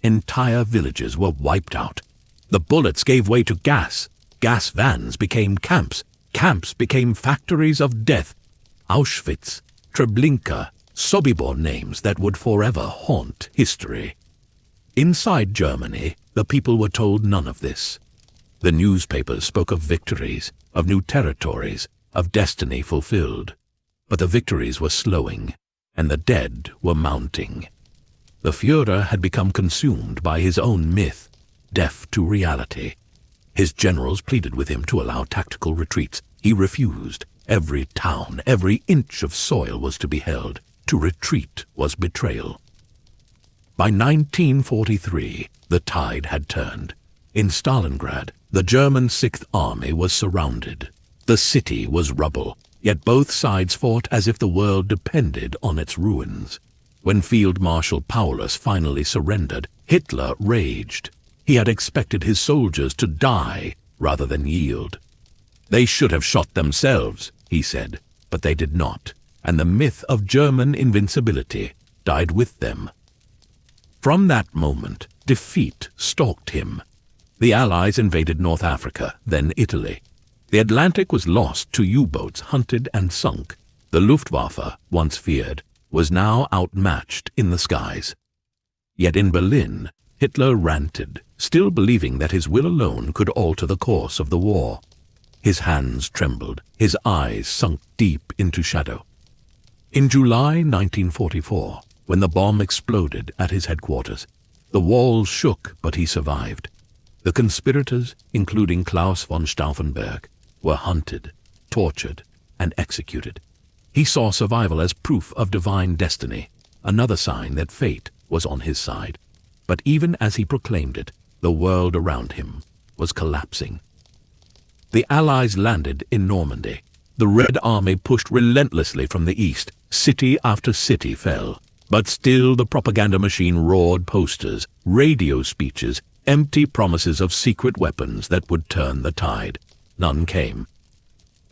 Entire villages were wiped out. The bullets gave way to gas. Gas vans became camps. Camps became factories of death. Auschwitz, Treblinka, Sobibor, names that would forever haunt history. Inside Germany, the people were told none of this. The newspapers spoke of victories, of new territories, of destiny fulfilled. But the victories were slowing, and the dead were mounting. The Führer had become consumed by his own myth, deaf to reality. His generals pleaded with him to allow tactical retreats. He refused. Every town, every inch of soil was to be held. To retreat was betrayal. By 1943, the tide had turned. In Stalingrad, the German Sixth Army was surrounded. The city was rubble, yet both sides fought as if the world depended on its ruins. When Field Marshal Paulus finally surrendered, Hitler raged. He had expected his soldiers to die rather than yield. They should have shot themselves, he said, but they did not, and the myth of German invincibility died with them. From that moment, defeat stalked him. The Allies invaded North Africa, then Italy. The Atlantic was lost to U-boats hunted and sunk. The Luftwaffe, once feared, was now outmatched in the skies. Yet in Berlin, Hitler ranted, still believing that his will alone could alter the course of the war. His hands trembled, his eyes sunk deep into shadow. In July 1944, when the bomb exploded at his headquarters, the walls shook, but he survived. The conspirators, including Klaus von Stauffenberg, were hunted, tortured, and executed. He saw survival as proof of divine destiny, another sign that fate was on his side. But even as he proclaimed it, the world around him was collapsing. The Allies landed in Normandy. The Red Army pushed relentlessly from the east. City after city fell. But still the propaganda machine roared posters, radio speeches, empty promises of secret weapons that would turn the tide. None came.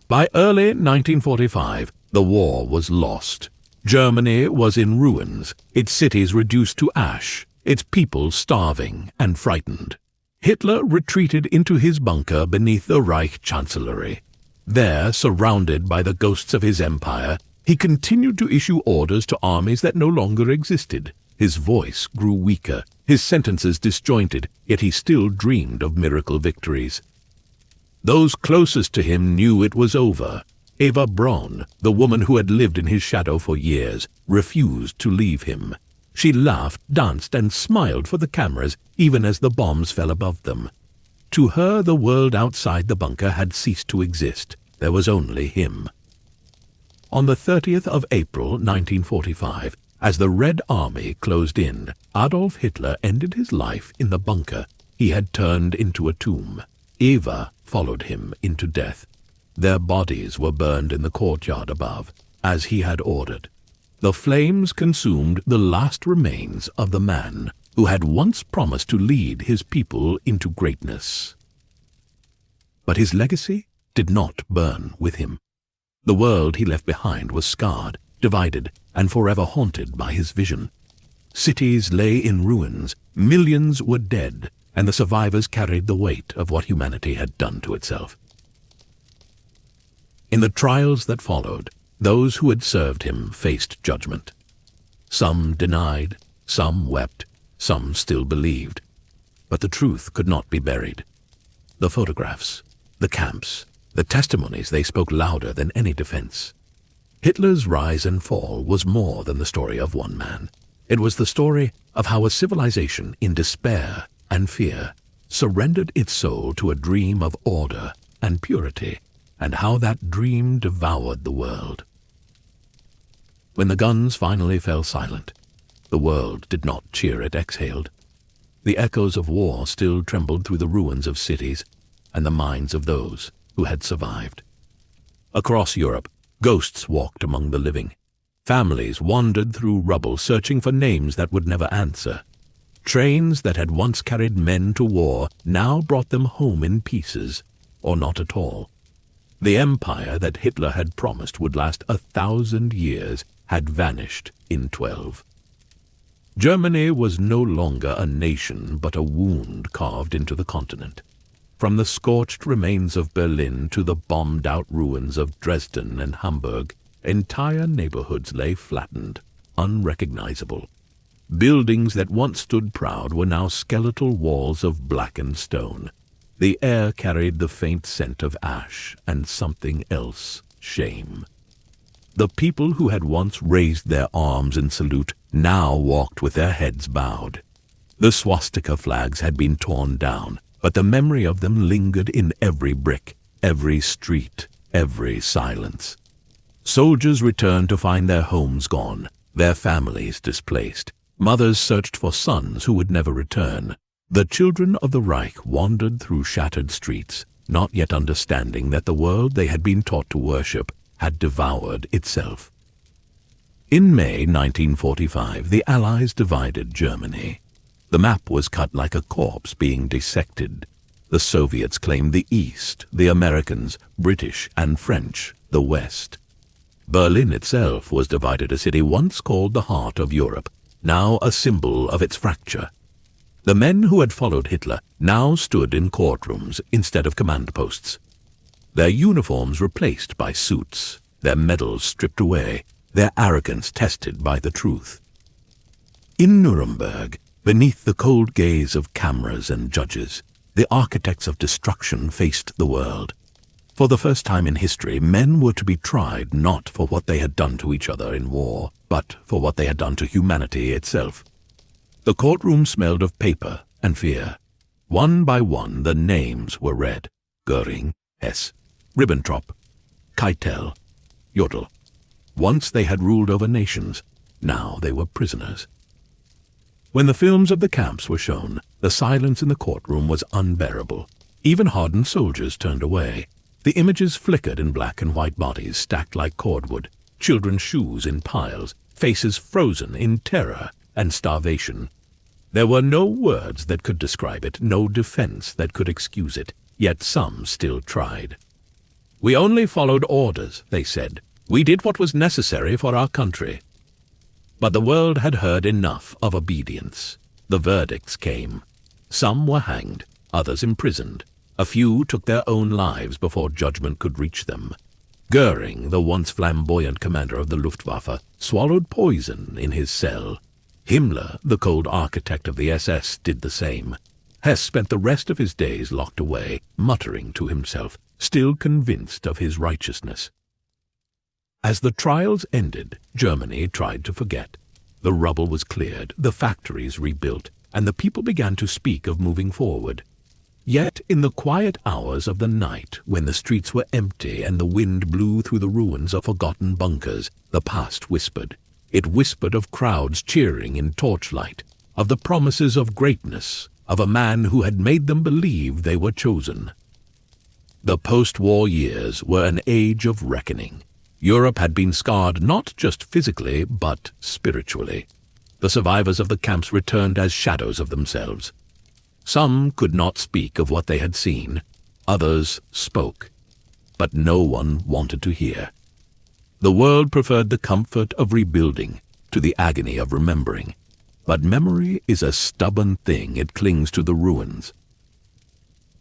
By early 1945, the war was lost. Germany was in ruins, its cities reduced to ash, its people starving and frightened. Hitler retreated into his bunker beneath the Reich Chancellery. There, surrounded by the ghosts of his empire, he continued to issue orders to armies that no longer existed. His voice grew weaker, his sentences disjointed, yet he still dreamed of miracle victories. Those closest to him knew it was over. Eva Braun, the woman who had lived in his shadow for years, refused to leave him. She laughed, danced, and smiled for the cameras, even as the bombs fell above them. To her, the world outside the bunker had ceased to exist. There was only him. On the 30th of April, 1945, as the Red Army closed in, Adolf Hitler ended his life in the bunker he had turned into a tomb. Eva followed him into death. Their bodies were burned in the courtyard above, as he had ordered. The flames consumed the last remains of the man who had once promised to lead his people into greatness. But his legacy did not burn with him. The world he left behind was scarred, divided, and forever haunted by his vision. Cities lay in ruins, millions were dead, and the survivors carried the weight of what humanity had done to itself. In the trials that followed, those who had served him faced judgment. Some denied, some wept, some still believed. But the truth could not be buried. The photographs, the camps, the testimonies, they spoke louder than any defense. Hitler's rise and fall was more than the story of one man. It was the story of how a civilization in despair and fear surrendered its soul to a dream of order and purity, and how that dream devoured the world. When the guns finally fell silent, the world did not cheer it exhaled. The echoes of war still trembled through the ruins of cities and the minds of those who had survived. Across Europe, ghosts walked among the living. Families wandered through rubble searching for names that would never answer. Trains that had once carried men to war now brought them home in pieces, or not at all. The empire that Hitler had promised would last 1,000 years had vanished in 12. Germany was no longer a nation but a wound carved into the continent. From the scorched remains of Berlin to the bombed-out ruins of Dresden and Hamburg, entire neighborhoods lay flattened, unrecognizable. Buildings that once stood proud were now skeletal walls of blackened stone. The air carried the faint scent of ash and something else, shame. The people who had once raised their arms in salute now walked with their heads bowed. The swastika flags had been torn down, but the memory of them lingered in every brick, every street, every silence. Soldiers returned to find their homes gone, their families displaced. Mothers searched for sons who would never return. The children of the Reich wandered through shattered streets, not yet understanding that the world they had been taught to worship had devoured itself. In May 1945, the Allies divided Germany. The map was cut like a corpse being dissected. The Soviets claimed the East, the Americans, British and French, the West. Berlin itself was divided, a city once called the heart of Europe, now a symbol of its fracture. The men who had followed Hitler now stood in courtrooms instead of command posts. Their uniforms replaced by suits, their medals stripped away, their arrogance tested by the truth. In Nuremberg, beneath the cold gaze of cameras and judges, the architects of destruction faced the world. For the first time in history, men were to be tried not for what they had done to each other in war, but for what they had done to humanity itself. The courtroom smelled of paper and fear. One by one, the names were read: Göring, Hess, Ribbentrop, Keitel, Jodl. Once they had ruled over nations, now they were prisoners. When the films of the camps were shown, the silence in the courtroom was unbearable. Even hardened soldiers turned away. The images flickered in black and white bodies stacked like cordwood, children's shoes in piles, faces frozen in terror and starvation. There were no words that could describe it, no defense that could excuse it, yet some still tried. "We only followed orders," they said. "We did what was necessary for our country." But the world had heard enough of obedience. The verdicts came. Some were hanged, others imprisoned. A few took their own lives before judgment could reach them. Göring, the once flamboyant commander of the Luftwaffe, swallowed poison in his cell. Himmler, the cold architect of the SS, did the same. Hess spent the rest of his days locked away, muttering to himself, still convinced of his righteousness. As the trials ended, Germany tried to forget. The rubble was cleared, the factories rebuilt, and the people began to speak of moving forward. Yet in the quiet hours of the night, when the streets were empty and the wind blew through the ruins of forgotten bunkers, the past whispered. It whispered of crowds cheering in torchlight, of the promises of greatness, of a man who had made them believe they were chosen. The post-war years were an age of reckoning. Europe had been scarred not just physically, but spiritually. The survivors of the camps returned as shadows of themselves. Some could not speak of what they had seen. Others spoke, but no one wanted to hear. The world preferred the comfort of rebuilding to the agony of remembering. But memory is a stubborn thing. It clings to the ruins.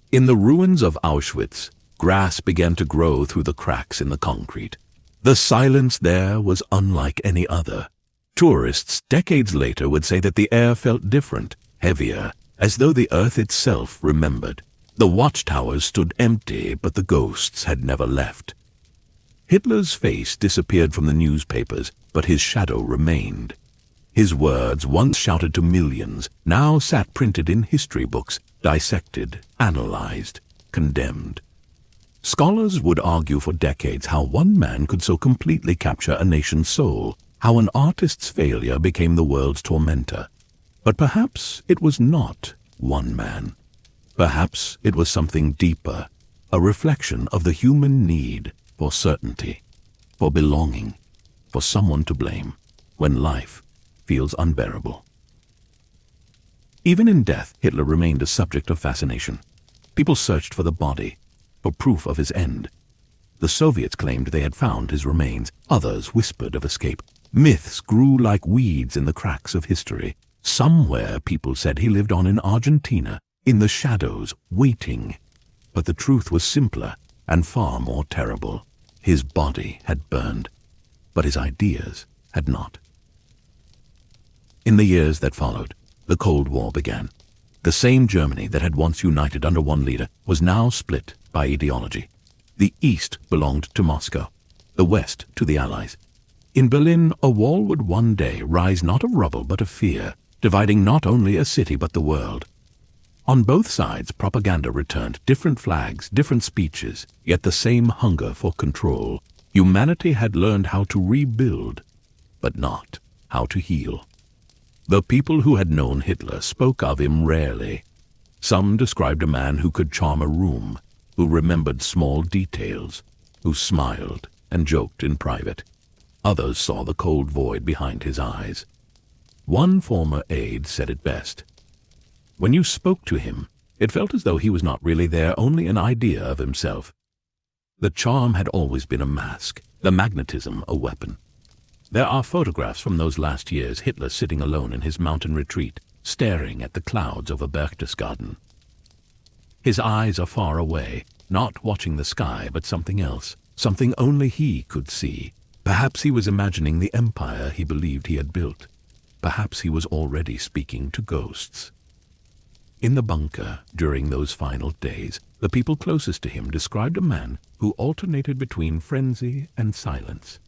In the ruins of Auschwitz, grass began to grow through the cracks in the concrete. The silence there was unlike any other. Tourists decades later would say that the air felt different, heavier, as though the earth itself remembered. The watchtowers stood empty, but the ghosts had never left. Hitler's face disappeared from the newspapers, but his shadow remained. His words, once shouted to millions, now sat printed in history books, dissected, analyzed, condemned. Scholars would argue for decades how one man could so completely capture a nation's soul, how an artist's failure became the world's tormentor. But perhaps it was not one man. Perhaps it was something deeper, a reflection of the human need for certainty, for belonging, for someone to blame when life feels unbearable. Even in death, Hitler remained a subject of fascination. People searched for the body, for proof of his end. The Soviets claimed they had found his remains. Others whispered of escape. Myths grew like weeds in the cracks of history. Somewhere, people said, he lived on in Argentina, in the shadows, waiting. But the truth was simpler and far more terrible. His body had burned, but his ideas had not. In the years that followed, the Cold War began. The same Germany that had once united under one leader was now split by ideology. The East belonged to Moscow, the West to the Allies. In Berlin, a wall would one day rise not of rubble but of fear, dividing not only a city but the world. On both sides, propaganda returned, different flags, different speeches, yet the same hunger for control. Humanity had learned how to rebuild, but not how to heal. The people who had known Hitler spoke of him rarely. Some described a man who could charm a room, who remembered small details, who smiled and joked in private. Others saw the cold void behind his eyes. One former aide said it best. When you spoke to him, it felt as though he was not really there, only an idea of himself. The charm had always been a mask, the magnetism a weapon. There are photographs from those last years, Hitler sitting alone in his mountain retreat, staring at the clouds over Berchtesgaden. His eyes are far away, not watching the sky, but something else, something only he could see. Perhaps he was imagining the empire he believed he had built. Perhaps he was already speaking to ghosts. In the bunker, during those final days, the people closest to him described a man who alternated between frenzy and silence.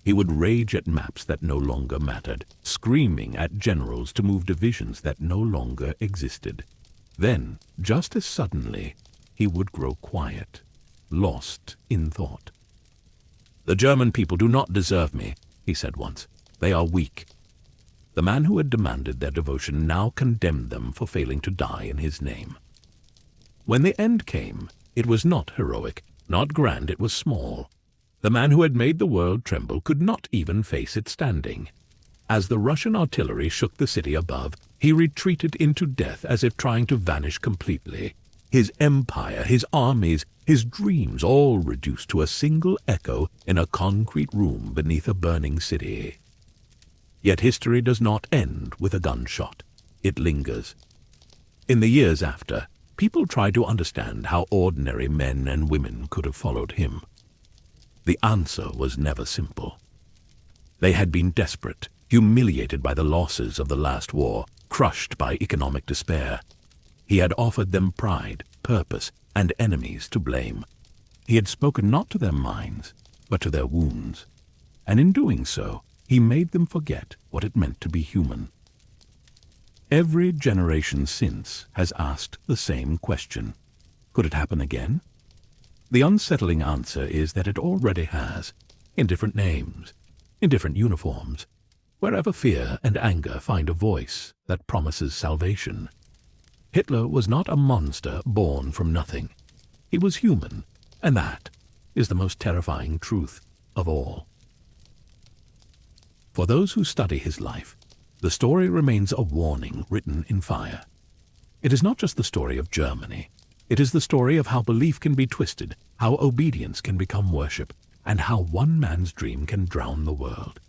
He would rage at maps that no longer mattered, screaming at generals to move divisions that no longer existed. Then, just as suddenly, he would grow quiet, lost in thought. "The German people do not deserve me," he said once. "They are weak." The man who had demanded their devotion now condemned them for failing to die in his name. When the end came, it was not heroic, not grand, it was small. The man who had made the world tremble could not even face it standing. As the Russian artillery shook the city above, he retreated into death as if trying to vanish completely. His empire, his armies, his dreams all reduced to a single echo in a concrete room beneath a burning city. Yet history does not end with a gunshot. It lingers. In the years after, people tried to understand how ordinary men and women could have followed him. The answer was never simple. They had been desperate, humiliated by the losses of the last war, crushed by economic despair. He had offered them pride, purpose, and enemies to blame. He had spoken not to their minds, but to their wounds. And in doing so, he made them forget what it meant to be human. Every generation since has asked the same question. Could it happen again? The unsettling answer is that it already has, in different names, in different uniforms, wherever fear and anger find a voice that promises salvation. Hitler was not a monster born from nothing. He was human, And that is the most terrifying truth of all. For those who study his life, the story remains a warning written in fire. It is not just the story of Germany. It is the story of how belief can be twisted, how obedience can become worship, and how one man's dream can drown the world.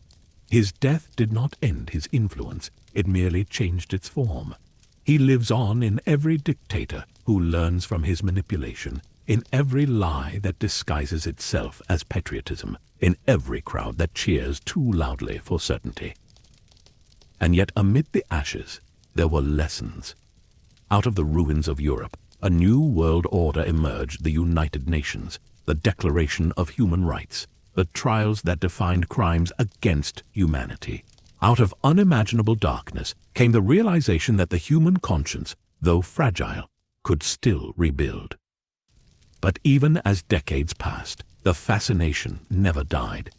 His death did not end his influence, it merely changed its form. He lives on in every dictator who learns from his manipulation, in every lie that disguises itself as patriotism, in every crowd that cheers too loudly for certainty. And yet amid the ashes, there were lessons. Out of the ruins of Europe, a new world order emerged, the United Nations, the Declaration of Human Rights, the trials that defined crimes against humanity. Out of unimaginable darkness came the realization that the human conscience, though fragile, could still rebuild. But even as decades passed, the fascination never died.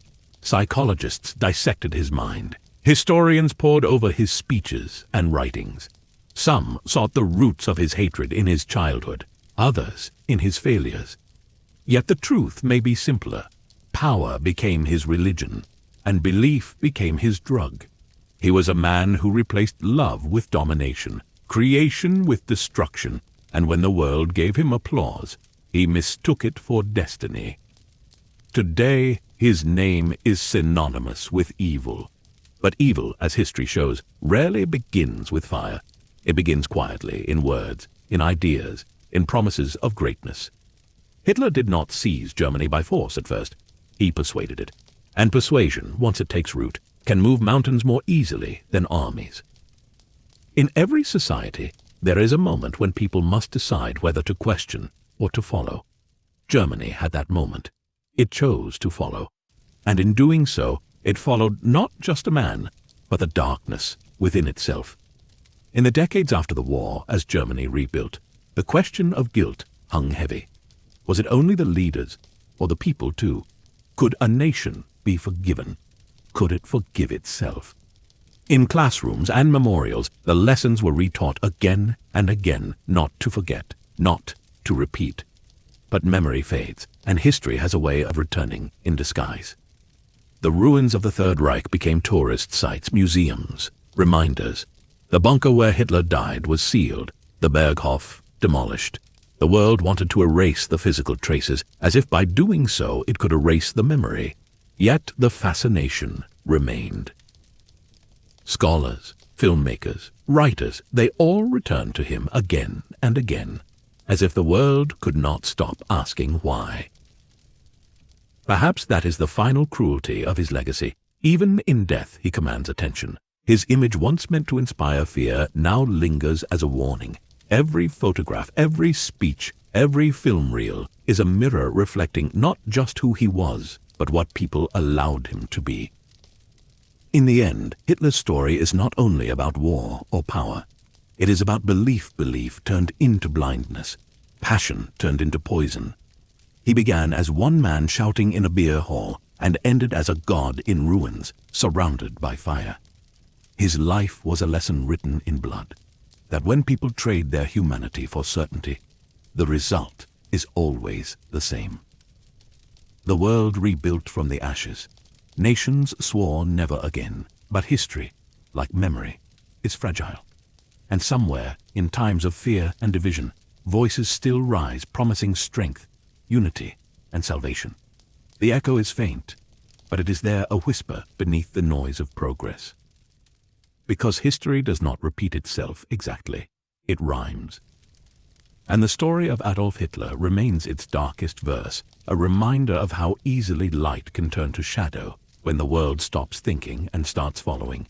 Psychologists dissected his mind. Historians pored over his speeches and writings. Some sought the roots of his hatred in his childhood, others in his failures. Yet the truth may be simpler. Power became his religion, and belief became his drug. He was a man who replaced love with domination, creation with destruction, and when the world gave him applause, he mistook it for destiny. Today, his name is synonymous with evil. But evil, as history shows, rarely begins with fire. It begins quietly, in words, in ideas, in promises of greatness. Hitler did not seize Germany by force at first. He persuaded it. And persuasion, once it takes root, can move mountains more easily than armies. In every society, there is a moment when people must decide whether to question or to follow. Germany had that moment. It chose to follow. And in doing so, it followed not just a man, but the darkness within itself. In the decades after the war, as Germany rebuilt, the question of guilt hung heavy. Was it only the leaders, or the people too? Could a nation be forgiven? Could it forgive itself? In classrooms and memorials, the lessons were retaught again and again, not to forget, not to repeat. But memory fades, and history has a way of returning in disguise. The ruins of the Third Reich became tourist sites, museums, reminders. The bunker where Hitler died was sealed, the Berghof demolished. The world wanted to erase the physical traces, as if by doing so it could erase the memory. Yet the fascination remained. Scholars, filmmakers, writers, they all returned to him again and again, as if the world could not stop asking why. Perhaps that is the final cruelty of his legacy. Even in death he commands attention. His image, once meant to inspire fear, now lingers as a warning. Every photograph, every speech, every film reel is a mirror reflecting not just who he was, but what people allowed him to be. In the end, Hitler's story is not only about war or power. It is about belief turned into blindness, passion turned into poison. He began as one man shouting in a beer hall and ended as a god in ruins, surrounded by fire. His life was a lesson written in blood, that when people trade their humanity for certainty, the result is always the same. The world rebuilt from the ashes. Nations swore never again, but history, like memory, is fragile. And somewhere, in times of fear and division, voices still rise promising strength, unity, and salvation. The echo is faint, but it is there a whisper beneath the noise of progress. Because history does not repeat itself exactly, it rhymes. And the story of Adolf Hitler remains its darkest verse, a reminder of how easily light can turn to shadow when the world stops thinking and starts following.